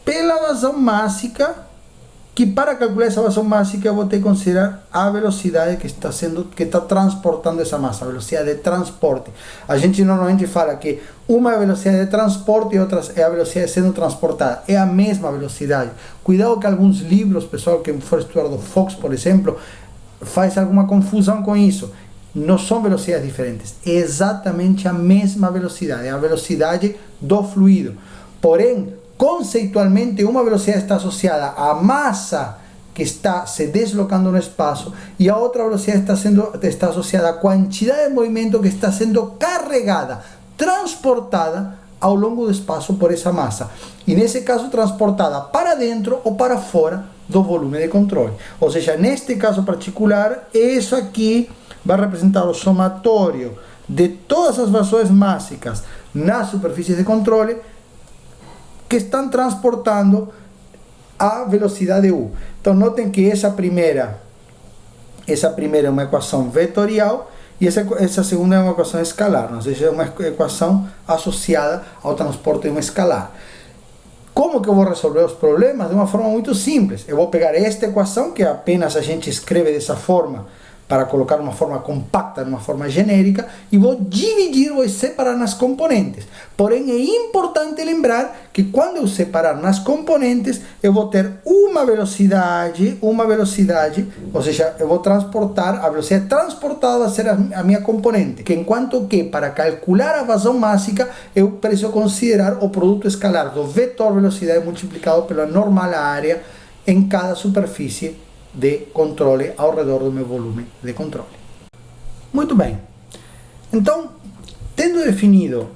pela vazão mássica, que para calcular essa vazão mássica eu vou ter que considerar a velocidade que está transportando essa massa, a velocidade de transporte. A gente normalmente fala que uma é a velocidade de transporte e outra é a velocidade sendo transportada. É a mesma velocidade. Cuidado que alguns livros, pessoal que for estudar do Fox, por exemplo, faz alguma confusão com isso. Não são velocidades diferentes, é exatamente a mesma velocidade, é a velocidade do fluido. Porém, conceitualmente, uma velocidade está associada à massa que está se deslocando no espaço e a outra velocidade está associada à quantidade de movimento que está sendo carregada, transportada ao longo do espaço por essa massa. E nesse caso, transportada para dentro ou para fora do volume de controle. Ou seja, neste caso particular, isso aqui vai representar o somatório de todas as vazões mássicas nas superfícies de controle que estão transportando a velocidade U. Então notem que essa primeira é uma equação vetorial e essa segunda é uma equação escalar, ou seja, é uma equação associada ao transporte de uma escalar. Como que eu vou resolver os problemas? De uma forma muito simples. Eu vou pegar esta equação, que apenas a gente escreve dessa forma, para colocar uma forma compacta, numa forma genérica, e vou dividir, vou separar nas componentes. Porém, é importante lembrar que quando eu separar nas componentes, eu vou ter uma velocidade, ou seja, eu vou transportar, a velocidade transportada vai ser a minha componente, que enquanto que para calcular a vazão mássica, eu preciso considerar o produto escalar do vetor velocidade multiplicado pela normal área em cada superfície de controle ao redor do meu volume de controle. Muito bem. Então, tendo definido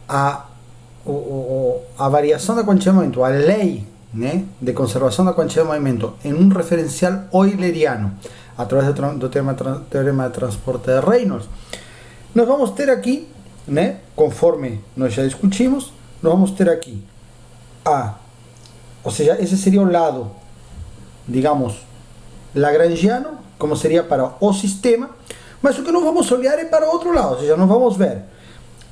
a variação da quantia de movimento, a lei, né, de conservação da quantia de movimento em um referencial euleriano, através do teorema de transporte de Reynolds, nós vamos ter aqui, né, conforme nós já discutimos, nós vamos ter aqui ou seja, esse seria o lado, digamos, lagrangiano, como seria para o sistema, mas o que nós vamos olhar é para o outro lado, ou seja, nós vamos ver,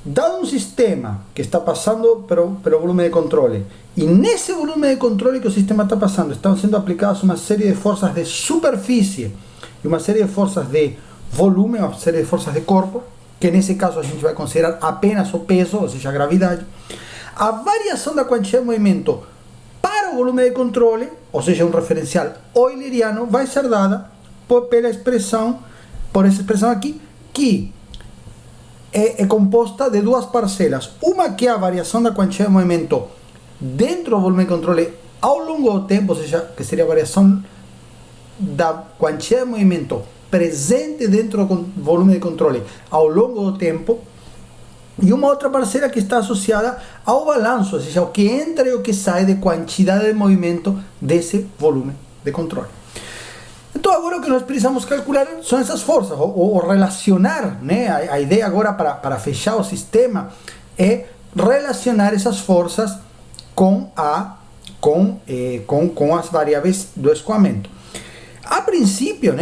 dado um sistema que está passando pelo volume de controle, e nesse volume de controle que o sistema está passando, estão sendo aplicadas uma série de forças de superfície e uma série de forças de volume, uma série de forças de corpo, que nesse caso a gente vai considerar apenas o peso, ou seja, a gravidade. A variação da quantia de movimento para o volume de controle, ou seja, um referencial euleriano, vai ser dada por essa expressão aqui, que é composta de duas parcelas. Uma que é a variação da quantia de movimento dentro do volume de controle ao longo do tempo, ou seja, que seria a variação da quantia de movimento presente dentro do volume de controle ao longo do tempo, e uma outra parcela que está associada ao balanço, ou seja, o que entra e o que sai de quantidade de movimento desse volume de controle. Então agora o que nós precisamos calcular são essas forças, ou relacionar, né? A ideia agora para fechar o sistema é relacionar essas forças com as variáveis do escoamento. A princípio,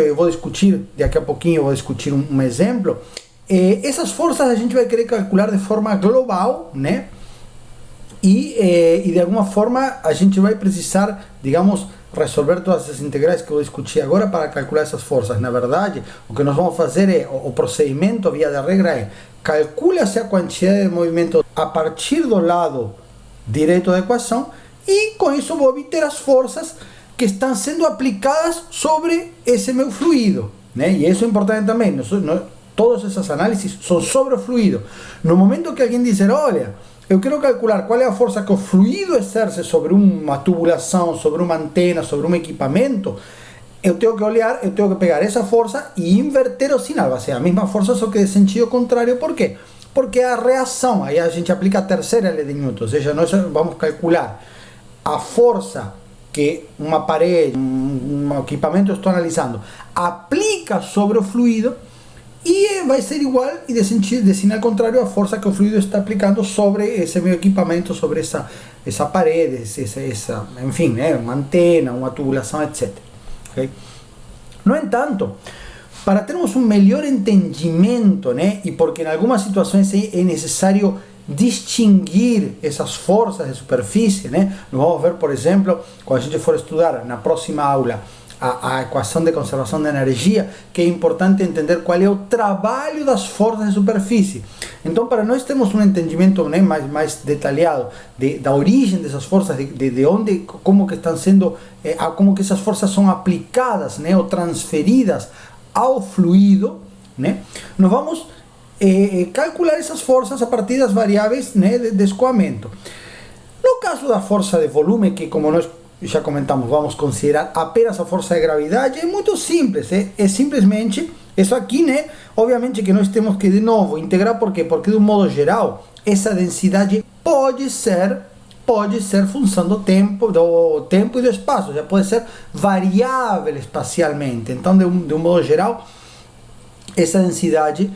eu vou discutir, daqui a pouquinho eu vou discutir um exemplo. Essas forças a gente vai querer calcular de forma global, né? E de alguma forma a gente vai precisar, digamos, resolver todas essas integrais que eu vou discutir agora para calcular essas forças. Na verdade, o que nós vamos fazer o procedimento, via de regra, é calcula-se a quantidade de movimento a partir do lado direito da equação, e com isso vou obter as forças que estão sendo aplicadas sobre esse meu fluido, né? E isso é importante também. Todas essas análises são sobre o fluido. No momento que alguém dizer, olha, eu quero calcular qual é a força que o fluido exerce sobre uma tubulação, sobre uma antena, sobre um equipamento, eu tenho que olhar, eu tenho que pegar essa força e inverter o sinal. Vai ser a mesma força, só que de sentido contrário. Por quê? Porque a reação, aí a gente aplica a terceira lei de Newton, ou seja, nós vamos calcular a força que uma parede, um equipamento eu estou analisando, aplica sobre o fluido, e vai ser igual e de sinal contrário à força que o fluido está aplicando sobre esse meu equipamento, sobre essa parede, enfim, né, uma antena, uma tubulação, etc. Okay? No entanto, para termos um melhor entendimento, né, e porque em algumas situações é necessário distinguir essas forças de superfície, né, nós vamos ver, por exemplo, quando a gente for estudar na próxima aula a equação de conservação de energia, que é importante entender qual é o trabalho das forças de superfície. Então, para nós termos um entendimento, né, mais detalhado da origem dessas forças, de onde, como que estão sendo, como que essas forças são aplicadas, né, ou transferidas ao fluido, né, nós vamos calcular essas forças a partir das variáveis, né, de escoamento. No caso da força de volume, que como nós já comentamos, vamos considerar apenas a força de gravidade, é muito simples, é simplesmente isso aqui, né? Obviamente que nós temos que, de novo, integrar. Por quê? Porque de um modo geral, essa densidade pode ser função do tempo e do espaço, já pode ser variável espacialmente. Então, de um modo geral, essa densidade,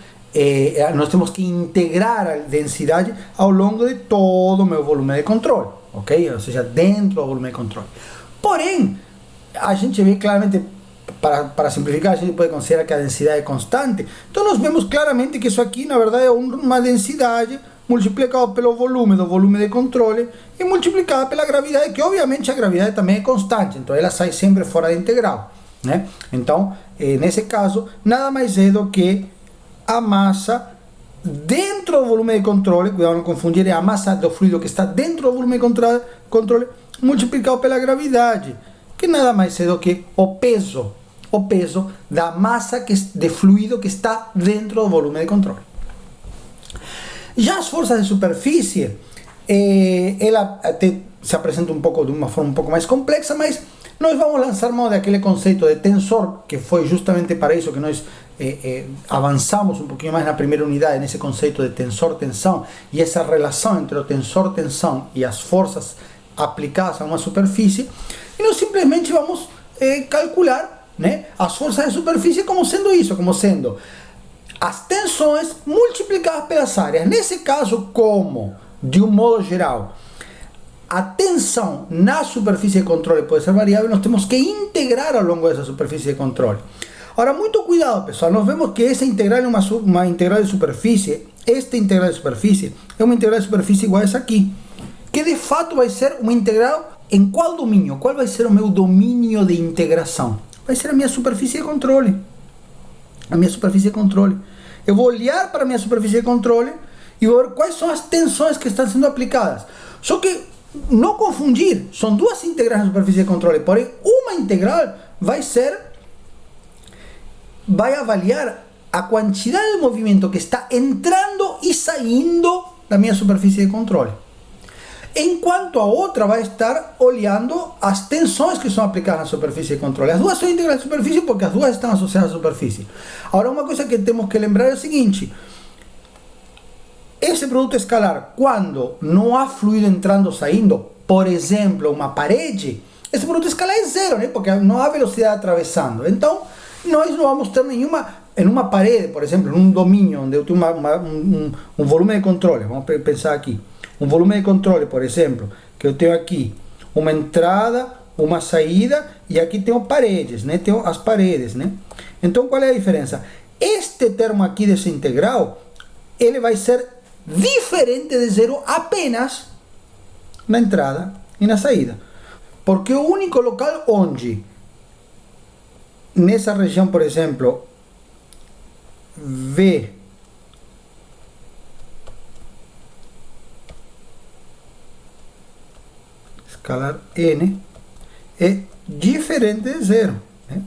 nós temos que integrar a densidade ao longo de todo o meu volume de controle. Ok? Ou seja, dentro do volume de controle. Porém, a gente vê claramente, para simplificar, a gente pode considerar que a densidade é constante. Então nós vemos claramente que isso aqui, na verdade, é uma densidade multiplicado pelo volume do volume de controle e multiplicado pela gravidade, que obviamente a gravidade também é constante, então ela sai sempre fora da integral, né? Então, nesse caso, nada mais é do que a massa dentro do volume de controle, cuidado não confundir, é a massa do fluido que está dentro do volume de controle multiplicado pela gravidade, que nada mais é do que o peso da massa de fluido que está dentro do volume de controle. Já as forças de superfície, ela até se apresenta de uma forma um pouco mais complexa, mas nós vamos lançar mão daquele conceito de tensor, que foi justamente para isso que nós avançamos um pouquinho mais na primeira unidade, nesse conceito de tensor-tensão, e essa relação entre o tensor-tensão e as forças aplicadas a uma superfície, e nós simplesmente vamos calcular, né, as forças de superfície como sendo isso, como sendo as tensões multiplicadas pelas áreas. Nesse caso, como, de um modo geral, a tensão na superfície de controle pode ser variável, nós temos que integrar ao longo dessa superfície de controle. Agora, muito cuidado, pessoal, nós vemos que essa integral é uma integral de superfície, esta integral de superfície é uma integral de superfície igual a essa aqui, que de fato vai ser uma integral em qual domínio? Qual vai ser o meu domínio de integração? Vai ser a minha superfície de controle. A minha superfície de controle. Eu vou olhar para a minha superfície de controle e vou ver quais são as tensões que estão sendo aplicadas. Só que, não confundir, são duas integrais na superfície de controle, porém, uma integral vai avaliar a quantidade de movimento que está entrando e saindo da minha superfície de controle. Enquanto a outra vai estar olhando as tensões que são aplicadas na superfície de controle. As duas são integrais de superfície porque as duas estão associadas à superfície. Agora, uma coisa que temos que lembrar é o seguinte: esse produto escalar, quando não há fluido entrando ou saindo, por exemplo, uma parede, esse produto escalar é zero, né? Porque não há velocidade atravessando. Então, nós não vamos ter nenhuma, em uma parede, por exemplo, num domínio onde eu tenho um volume de controle, vamos pensar aqui, um volume de controle, por exemplo, que eu tenho aqui uma entrada, uma saída, e aqui tenho paredes, né? Tenho as paredes, né? Então, qual é a diferença? Este termo aqui desse integral, ele vai ser diferente de zero apenas na entrada e na saída. Porque o único local onde, nessa região, por exemplo, V escalar N é diferente de zero, né?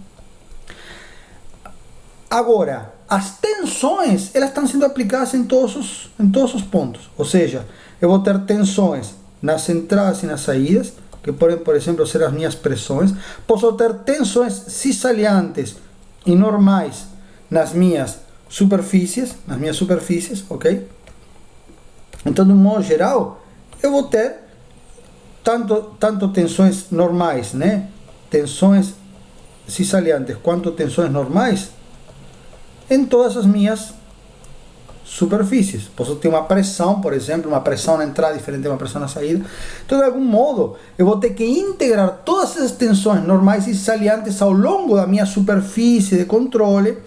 Agora, as tensões, elas estão sendo aplicadas em todos os pontos. Ou seja, eu vou ter tensões nas entradas e nas saídas, que podem, por exemplo, ser as minhas pressões. Posso ter tensões cisaliantes e normais nas minhas superfícies, ok? Então, de um modo geral, eu vou ter tanto tensões normais, né? Tensões cisaliantes, quanto tensões normais em todas as minhas superfícies. Posso ter uma pressão, por exemplo, uma pressão na entrada diferente de uma pressão na saída. Então, de algum modo, eu vou ter que integrar todas essas tensões normais e salientes ao longo da minha superfície de controle,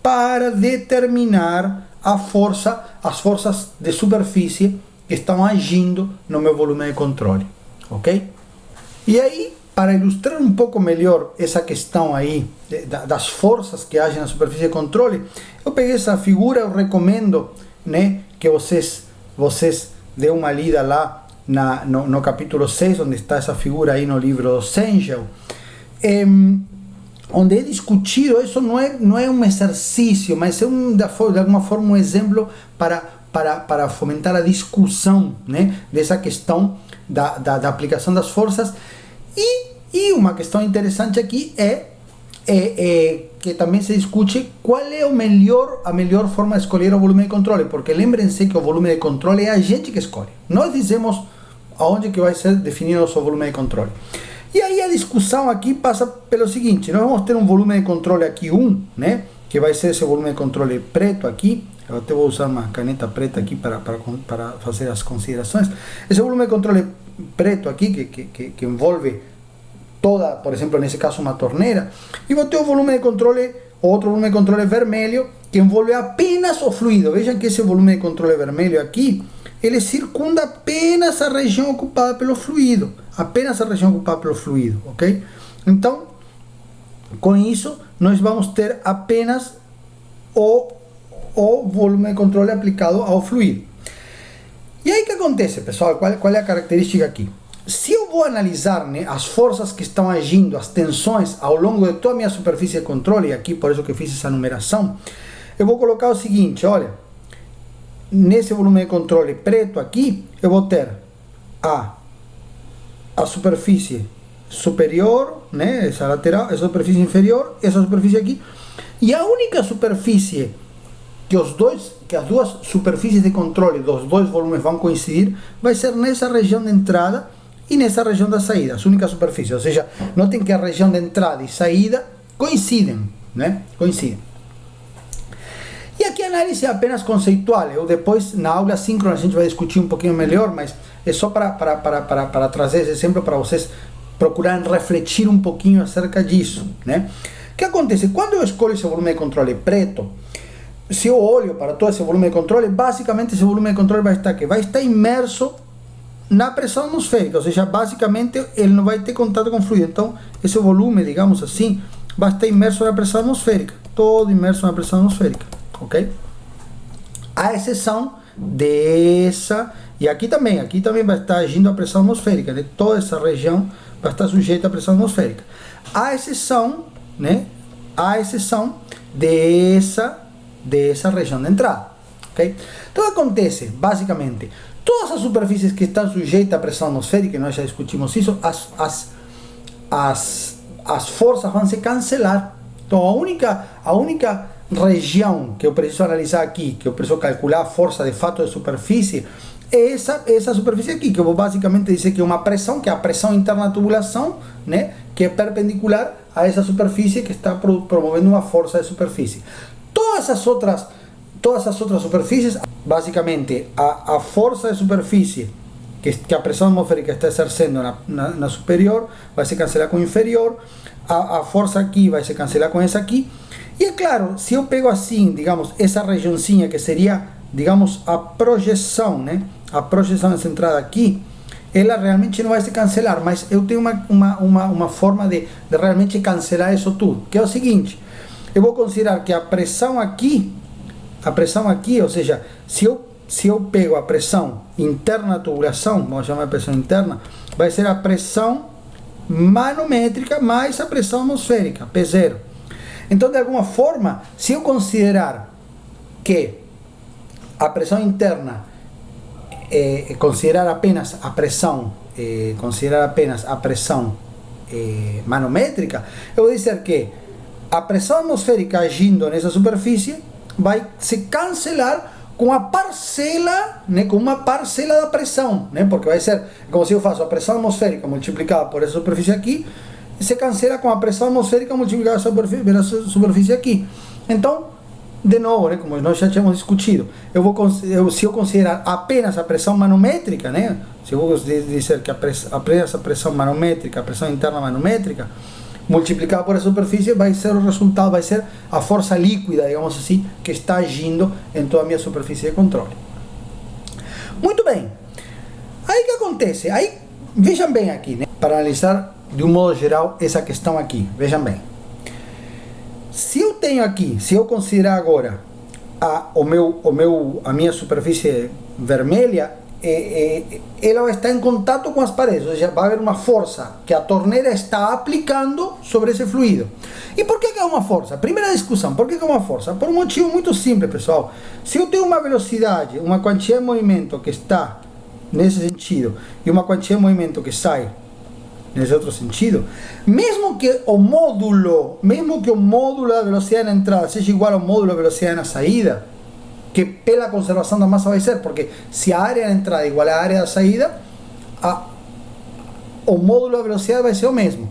para determinar as forças de superfície que estão agindo no meu volume de controle, ok? E aí, para ilustrar um pouco melhor essa questão aí das forças que agem na superfície de controle, eu peguei essa figura, eu recomendo, né, que vocês dêem uma lida lá no capítulo 6, onde está essa figura aí no livro do Sengel, onde é discutido, isso não é um exercício, mas é de alguma forma um exemplo para fomentar a discussão, né, dessa questão da aplicação das forças. E uma questão interessante aqui é que também se discute qual é a melhor forma de escolher o volume de controle, porque lembrem-se que o volume de controle é a gente que escolhe. Nós dizemos aonde que vai ser definido o nosso volume de controle. E aí a discussão aqui passa pelo seguinte: nós vamos ter um volume de controle aqui 1, né, que vai ser esse volume de controle preto aqui. Eu até vou usar uma caneta preta aqui para fazer as considerações. Esse volume de controle preto aqui, que envolve toda, por exemplo, nesse caso uma torneira, e vou ter o volume de controle, outro volume de controle vermelho, que envolve apenas o fluido. Vejam que esse volume de controle vermelho aqui, ele circunda apenas a região ocupada pelo fluido, apenas a região ocupada pelo fluido, ok? Então, com isso, nós vamos ter apenas o volume de controle aplicado ao fluido. E aí o que acontece, pessoal? Qual é a característica aqui? Se eu vou analisar, né, as forças que estão agindo, as tensões ao longo de toda a minha superfície de controle, e aqui por isso que eu fiz essa numeração, eu vou colocar o seguinte, olha, nesse volume de controle preto aqui, eu vou ter a superfície superior, né, essa lateral, essa superfície inferior, essa superfície aqui, e a única superfície que as duas superfícies de controle dos dois volumes vão coincidir, vai ser nessa região de entrada e nessa região da saída, as únicas superfícies. Ou seja, notem que a região de entrada e saída coincidem, né? Coincidem. E aqui a análise é apenas conceitual. Eu depois, na aula síncrona, a gente vai discutir um pouquinho melhor, mas é só para trazer esse exemplo para vocês procurarem refletir um pouquinho acerca disso, né? O que acontece? Quando eu escolho esse volume de controle preto, se eu olho para todo esse volume de controle, basicamente esse volume de controle vai estar aqui, vai estar imerso na pressão atmosférica, ou seja, basicamente ele não vai ter contato com o fluido. Então, esse volume, digamos assim, vai estar imerso na pressão atmosférica, todo imerso na pressão atmosférica, ok? A exceção dessa, e aqui também vai estar agindo a pressão atmosférica, né? Toda essa região vai estar sujeita à pressão atmosférica. A exceção, né? A exceção dessa região de entrada, ok? Então acontece, basicamente, todas as superfícies que estão sujeitas à pressão atmosférica, nós já discutimos isso, as forças vão se cancelar. Então a única região que eu preciso analisar aqui, que eu preciso calcular a força de fato de superfície, é essa superfície aqui, que eu vou basicamente dizer que é uma pressão, que é a pressão interna da tubulação, né, que é perpendicular a essa superfície que está promovendo uma força de superfície. Todas as outras superfícies, basicamente a força de superfície que a pressão atmosférica está exercendo na superior vai se cancelar com a inferior, a força aqui vai se cancelar com essa aqui, e é claro, se eu pego assim, digamos, essa regiãozinha que seria, digamos, a projeção, né, a projeção centrada aqui, ela realmente não vai se cancelar, mas eu tenho uma forma de realmente cancelar isso tudo, que é o seguinte: eu vou considerar que a pressão aqui, ou seja, se eu pego a pressão interna da tubulação, vamos chamar de pressão interna, vai ser a pressão manométrica mais a pressão atmosférica, P0. Então, de alguma forma, se eu considerar que a pressão interna, considerar apenas a pressão manométrica, eu vou dizer que a pressão atmosférica agindo nessa superfície vai se cancelar com a parcela, né, com uma parcela da pressão, né, porque vai ser como se eu faço a pressão atmosférica multiplicada por essa superfície aqui, se cancela com a pressão atmosférica multiplicada pela superfície aqui. Então, de novo, né, como nós já tínhamos discutido, se eu considerar apenas a pressão manométrica, né, se eu vou dizer que apenas a pressão manométrica, a pressão interna manométrica, multiplicada por essa superfície, vai ser o resultado, vai ser a força líquida, digamos assim, que está agindo em toda a minha superfície de controle. Muito bem. Aí o que acontece? Aí, vejam bem aqui, né, para analisar de um modo geral essa questão aqui, vejam bem. Se eu tenho aqui, se eu considerar agora a minha superfície vermelha, ela vai estar em contato com as paredes, ou seja, vai haver uma força que a torneira está aplicando sobre esse fluido. E por que é uma força? Primeira discussão, por que é uma força? Por um motivo muito simples, pessoal. Se eu tenho uma velocidade, uma quantia de movimento que está nesse sentido e uma quantia de movimento que sai nesse outro sentido, mesmo que o módulo da velocidade na entrada seja igual ao módulo da velocidade na saída, que pela conservação da massa vai ser, porque se a área da entrada é igual à área da saída, o módulo da velocidade vai ser o mesmo.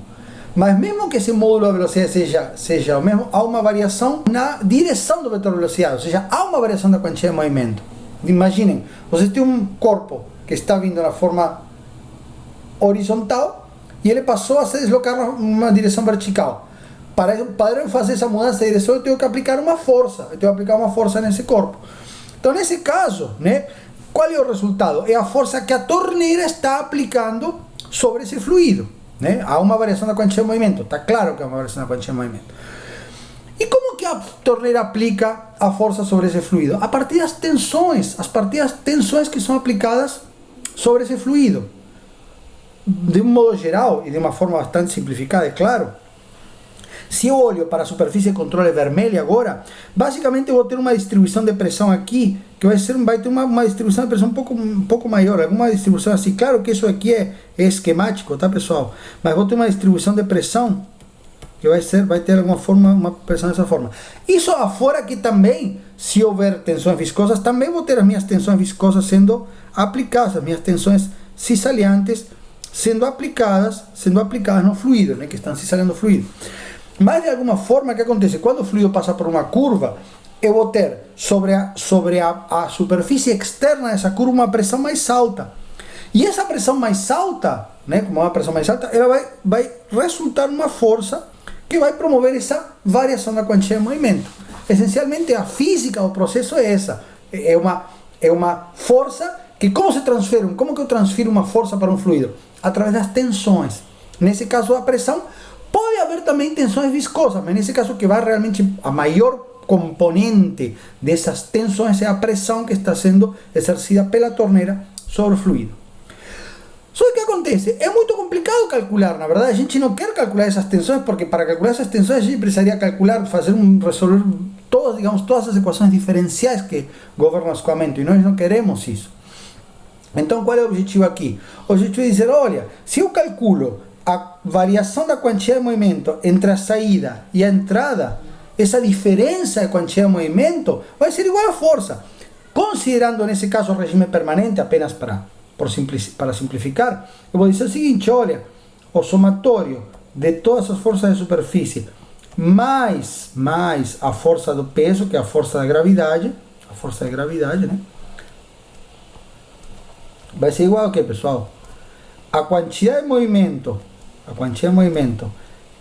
Mas mesmo que esse módulo da velocidade seja o mesmo, há uma variação na direção do vetor de velocidade, ou seja, há uma variação da quantia de movimento. Imaginem, você tem um corpo que está vindo na forma horizontal e ele passou a se deslocar numa direção vertical. Para eu fazer essa mudança de direção, eu tenho que aplicar uma força. Eu tenho que aplicar uma força nesse corpo. Então, nesse caso, né, qual é o resultado? É a força que a torneira está aplicando sobre esse fluido. Né? Há uma variação da quantia de movimento. Está claro que há uma variação da quantia de movimento. E como que a torneira aplica a força sobre esse fluido? A partir das tensões. Das tensões que são aplicadas sobre esse fluido. De um modo geral, e de uma forma bastante simplificada, é claro. Se eu olho para a superfície de controle vermelha agora, basicamente eu vou ter uma distribuição de pressão aqui, que vai ter uma distribuição de pressão um pouco maior, alguma distribuição assim. Claro que isso aqui é esquemático, tá, pessoal? Mas vou ter uma distribuição de pressão que vai ter alguma forma, uma pressão dessa forma. Isso afora que também, se houver tensões viscosas, também vou ter as minhas tensões viscosas sendo aplicadas, as minhas tensões cisaliantes sendo aplicadas no fluido, né, que estão cisalhando o fluido. Mas de alguma forma, o que acontece? Quando o fluido passa por uma curva, eu vou ter sobre a superfície externa dessa curva uma pressão mais alta. E essa pressão mais alta, né, como é uma pressão mais alta, ela vai resultar numa força que vai promover essa variação da quantia de movimento. Essencialmente, a física do processo é essa. É uma força que como que eu transfiro uma força para um fluido? Através das tensões. Nesse caso, a pressão. Pode haver também tensões viscosas, mas nesse caso que vai realmente a maior componente dessas tensões é a pressão que está sendo exercida pela torneira sobre o fluido. Só que o que acontece? É muito complicado calcular, na verdade a gente não quer calcular essas tensões, porque para calcular essas tensões a gente precisaria calcular, resolver todas as equações diferenciais que governam o escoamento, e nós não queremos isso. Então qual é o objetivo aqui? O objetivo é dizer, olha, se eu calculo a variação da quantia de movimento entre a saída e a entrada, essa diferença de quantia de movimento vai ser igual à força. Considerando nesse caso o regime permanente, apenas para simplificar, eu vou dizer o seguinte, olha, o somatório de todas as forças de superfície mais a força do peso, que é a força da gravidade, né? Vai ser igual a quê, pessoal? A quantia de movimento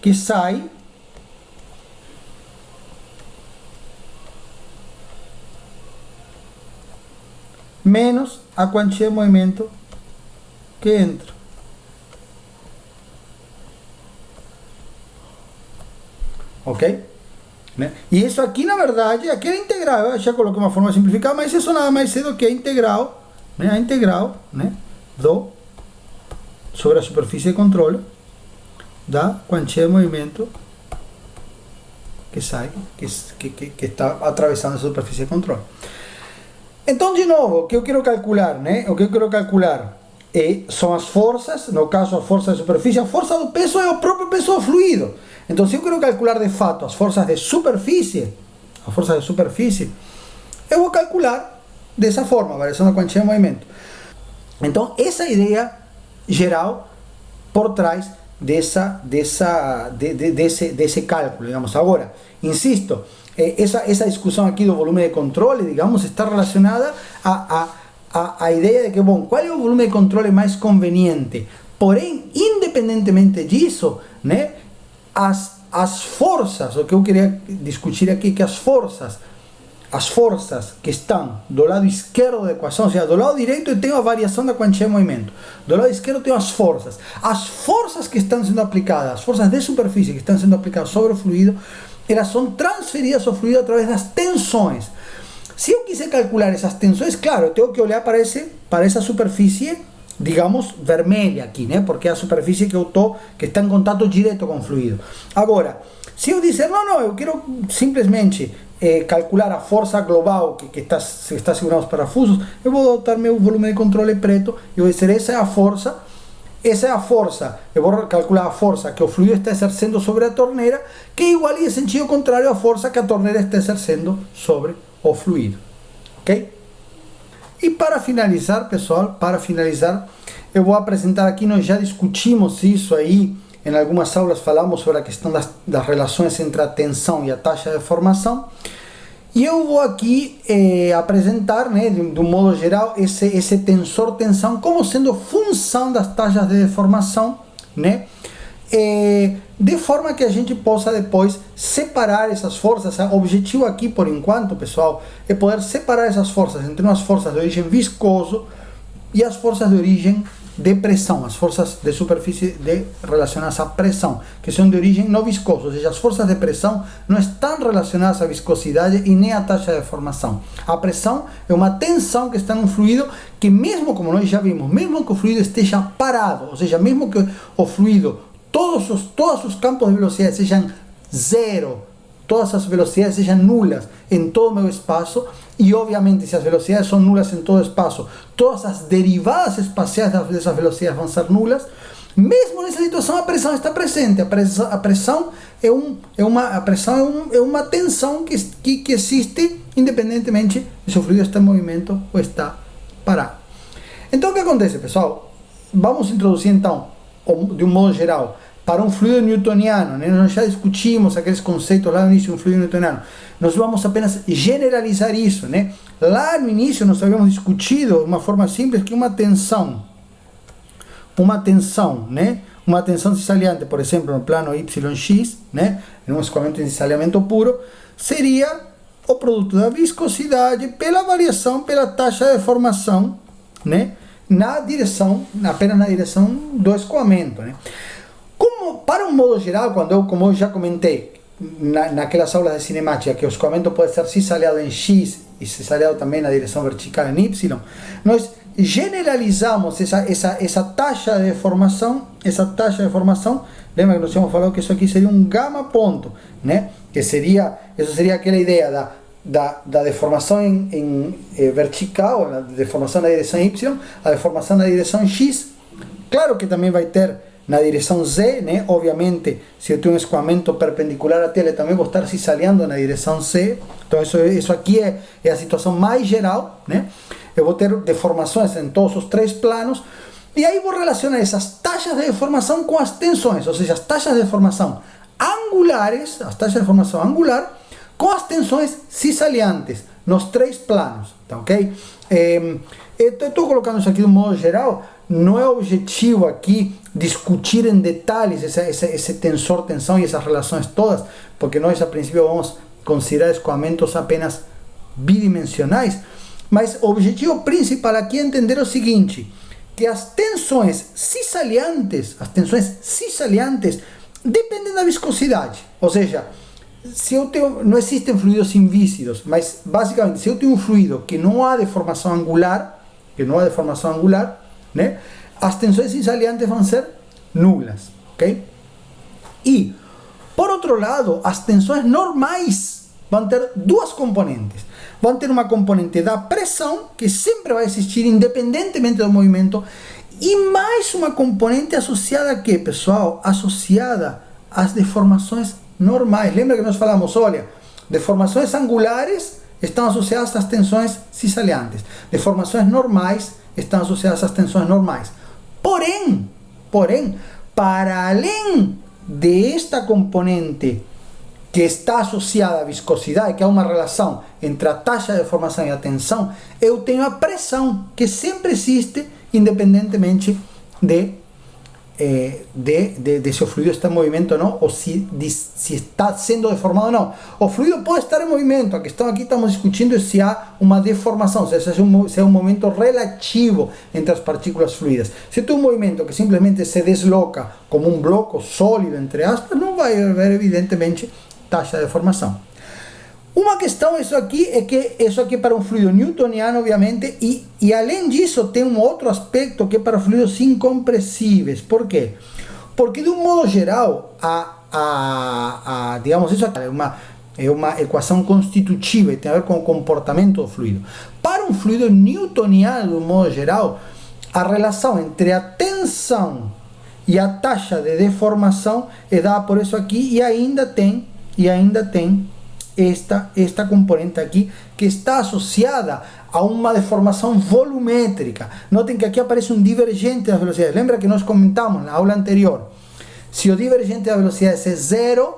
que sai menos a quantia de movimento que entra. Ok? Né? E isso aqui, na verdade, aqui é integral. Eu já coloquei uma forma simplificada, mas isso nada mais é do que a integral, né? A integral, né? Sobre a superfície de controle da quantia de movimento que sai, que está atravessando a superfície de controle. Então, de novo, o que eu quero calcular, né? O que eu quero calcular são as forças, no caso a força de superfície, a força do peso é o próprio peso do fluido. Então, se eu quero calcular de fato as forças de superfície, eu vou calcular dessa forma, a variação da quantia de movimento. Então, essa ideia geral por trás desse cálculo, digamos. Agora, insisto, essa discussão aqui do volume de controle, digamos, está relacionada a ideia de que, bom, qual é o volume de controle mais conveniente? Porém, independentemente disso, né, as forças, o que eu queria discutir aqui, que as forças que estão do lado esquerdo da equação, ou seja, do lado direito eu tenho a variação da quantia de movimento, do lado esquerdo eu tenho as forças que estão sendo aplicadas, as forças de superfície que estão sendo aplicadas sobre o fluido, elas são transferidas ao fluido através das tensões. Se eu quiser calcular essas tensões, claro, eu tenho que olhar para essa superfície, digamos, vermelha aqui, né? Porque é a superfície que está em contato direto com o fluido. Agora, se eu disser, não, eu quero simplesmente calcular a força global que está segurando os parafusos, eu vou adotar meu volume de controle preto e vou dizer, essa é a força, eu vou calcular a força que o fluido está exercendo sobre a torneira, que é igual e em sentido contrário à força que a torneira está exercendo sobre o fluido. Ok? E para finalizar, pessoal, eu vou apresentar aqui, nós já discutimos isso aí, em algumas aulas falamos sobre a questão das relações entre a tensão e a taxa de deformação. E eu vou aqui apresentar, né, de um modo geral, esse tensor-tensão como sendo função das taxas de deformação né? De forma que a gente possa depois separar essas forças. O objetivo aqui, por enquanto, pessoal, é poder separar essas forças entre umas forças de origem viscoso e as forças de origem de pressão, as forças de superfície relacionadas à pressão, que são de origem não viscosa, ou seja, as forças de pressão não estão relacionadas à viscosidade e nem à taxa de deformação. A pressão é uma tensão que está num fluido que, mesmo como nós já vimos, mesmo que o fluido esteja parado, ou seja, mesmo que o fluido, todos os campos de velocidade sejam zero, todas as velocidades sejam nulas em todo o meu espaço, e obviamente se as velocidades são nulas em todo o espaço, todas as derivadas espaciais dessas velocidades vão ser nulas. Mesmo nessa situação, a pressão está presente. A pressão é uma tensão que existe independentemente se o fluido está em movimento ou está parado. Então o que acontece, pessoal? Vamos introduzir então, de um modo geral, para um fluido newtoniano, né? Nós já discutimos aqueles conceitos lá no início de um fluido newtoniano. Nós vamos apenas generalizar isso, né? Lá no início nós havíamos discutido de uma forma simples que uma tensão, né? Uma tensão cissaliante, por exemplo, no plano YX, né? Em um escoamento de cisalhamento puro, seria o produto da viscosidade pela variação pela taxa de deformação, né? Apenas na direção do escoamento, né? Para um modo geral, como eu já comentei naquelas aulas de cinemática, que o escoamento pode ser cisaleado em X e cisaleado também na direção vertical em Y, nós generalizamos essa taxa de deformação. Lembra que nós tínhamos falado que isso aqui seria um gama ponto, né? Isso seria aquela ideia da deformação em vertical, a deformação na direção Y, a deformação na direção X. Claro que também vai ter na direção Z, né? Obviamente, se eu tenho um escoamento perpendicular à tela, também vou estar cisaleando na direção C. Então isso aqui é a situação mais geral, né? Eu vou ter deformações em todos os três planos, e aí vou relacionar essas taxas de deformação com as tensões, ou seja, as taxas de deformação angulares, as taxas de deformação angular, com as tensões cisaliantes nos três planos, tá ok? Estou colocando isso aqui de um modo geral. Não é objetivo aqui discutir em detalhes esse tensor-tensão e essas relações todas, porque nós a princípio vamos considerar escoamentos apenas bidimensionais, mas o objetivo principal aqui é entender o seguinte, que as tensões cisaliantes dependem da viscosidade, ou seja, não existem fluidos invícidos, mas basicamente se eu tenho um fluido que não há deformação angular, né? As tensões cisaliantes vão ser nulas, ok? E, por outro lado, as tensões normais vão ter duas componentes. Vão ter uma componente da pressão, que sempre vai existir independentemente do movimento, e mais uma componente associada a quê, pessoal? Associada às deformações normais. Lembra que nós falamos, olha, deformações angulares estão associadas às tensões cisaliantes. Deformações normais estão associadas às tensões normais. Porém, para além desta componente que está associada à viscosidade, que é uma relação entre a taxa de deformação e a tensão, eu tenho a pressão, que sempre existe, independentemente de se o fluido está em movimento ou não, ou se está sendo deformado ou não. O fluido pode estar em movimento, a questão aqui estamos discutindo é se há uma deformação, se é um movimento relativo entre as partículas fluidas. Se tem um movimento que simplesmente se desloca como um bloco sólido, entre aspas, não vai haver evidentemente taxa de deformação. Uma questão, isso aqui é para um fluido newtoniano, obviamente, e além disso tem um outro aspecto que é para fluidos incompressíveis. Por quê? Porque de um modo geral, digamos, isso aqui é uma equação constitutiva e tem a ver com o comportamento do fluido. Para um fluido newtoniano, de um modo geral, a relação entre a tensão e a taxa de deformação é dada por isso aqui, e ainda tem esta componente aqui que está associada a uma deformação volumétrica. Notem que aqui aparece um divergente das velocidades. Lembra que nós comentamos na aula anterior, se o divergente das velocidades é zero,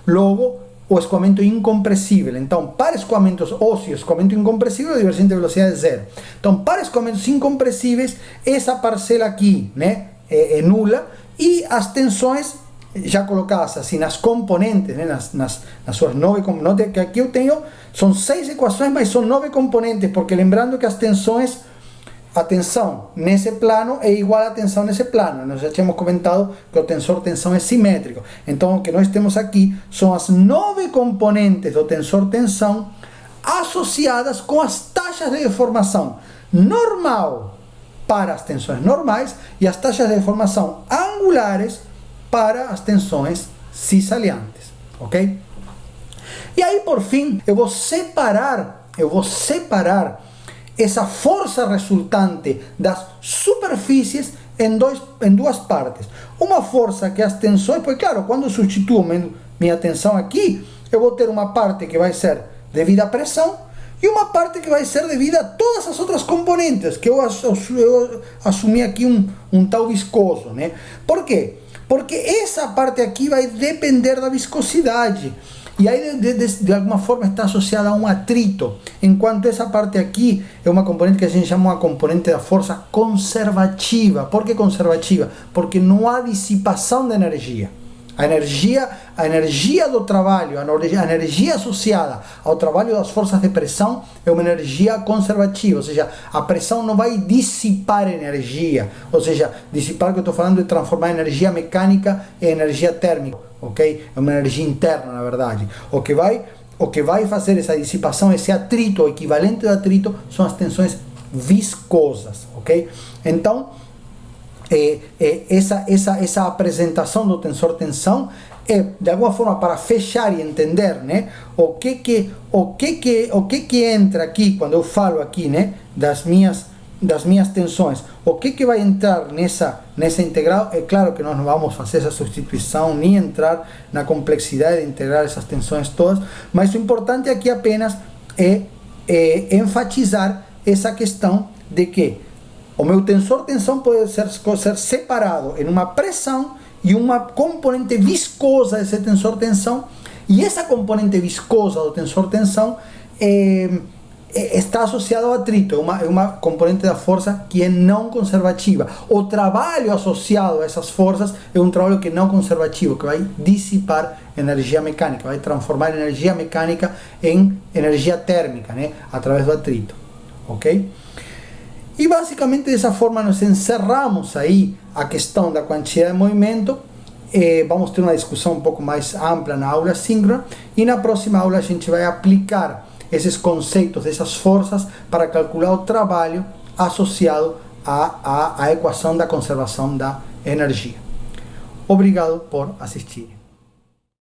logo o escoamento incompressível. Então, para escoamentos ósseos, escoamento incompressível, a divergência de velocidade é zero. Então, para escoamentos incompressíveis, essa parcela aqui, né, é nula, e as tensões já colocadas assim nas componentes, né, nas suas 9 componentes, que aqui eu tenho, são 6 equações, mas são 9 componentes, porque lembrando que as tensões, a tensão nesse plano é igual à tensão nesse plano. Nós já tínhamos comentado que o tensor-tensão é simétrico. Então, o que nós temos aqui são as 9 componentes do tensor-tensão associadas com as taxas de deformação normal para as tensões normais e as taxas de deformação angulares para as tensões cisaliantes, ok? E aí, por fim, eu vou separar essa força resultante das superfícies em duas partes. Uma força que as tensões, porque claro, quando eu substituo minha tensão aqui, eu vou ter uma parte que vai ser devida à pressão e uma parte que vai ser devida a todas as outras componentes, que eu assumi aqui um tal viscoso, né? Por quê? Porque essa parte aqui vai depender da viscosidade. E aí, de alguma forma, está associada a um atrito. Enquanto essa parte aqui é uma componente que a gente chama uma componente da força conservativa. Por que conservativa? Porque não há dissipação de energia. A energia do trabalho, a energia associada ao trabalho das forças de pressão é uma energia conservativa, ou seja, a pressão não vai dissipar energia, ou seja, dissipar, que eu estou falando, é transformar energia mecânica em energia térmica, ok? É uma energia interna, na verdade. O que vai fazer essa dissipação, esse atrito, o equivalente do atrito, são as viscosas, ok? Então, essa apresentação do tensor-tensão é, de alguma forma, para fechar e entender, né, o que entra aqui, quando eu falo aqui, né, das minhas tensões, o que vai entrar nessa integral. É claro que nós não vamos fazer essa substituição, nem entrar na complexidade de integrar essas tensões todas, mas o importante aqui apenas é enfatizar essa questão de que o meu tensor-tensão pode ser separado em uma pressão e uma componente viscosa desse tensor-tensão, e essa componente viscosa do tensor-tensão está associada ao atrito, é uma componente da força que é não conservativa. O trabalho associado a essas forças é um trabalho que é não conservativo, que vai dissipar energia mecânica, vai transformar energia mecânica em energia térmica, né, através do atrito, ok? E basicamente dessa forma nós encerramos aí a questão da quantidade de movimento. Vamos ter uma discussão um pouco mais ampla na aula síncrona, e na próxima aula a gente vai aplicar esses conceitos, essas forças, para calcular o trabalho associado à equação da conservação da energia. Obrigado por assistir.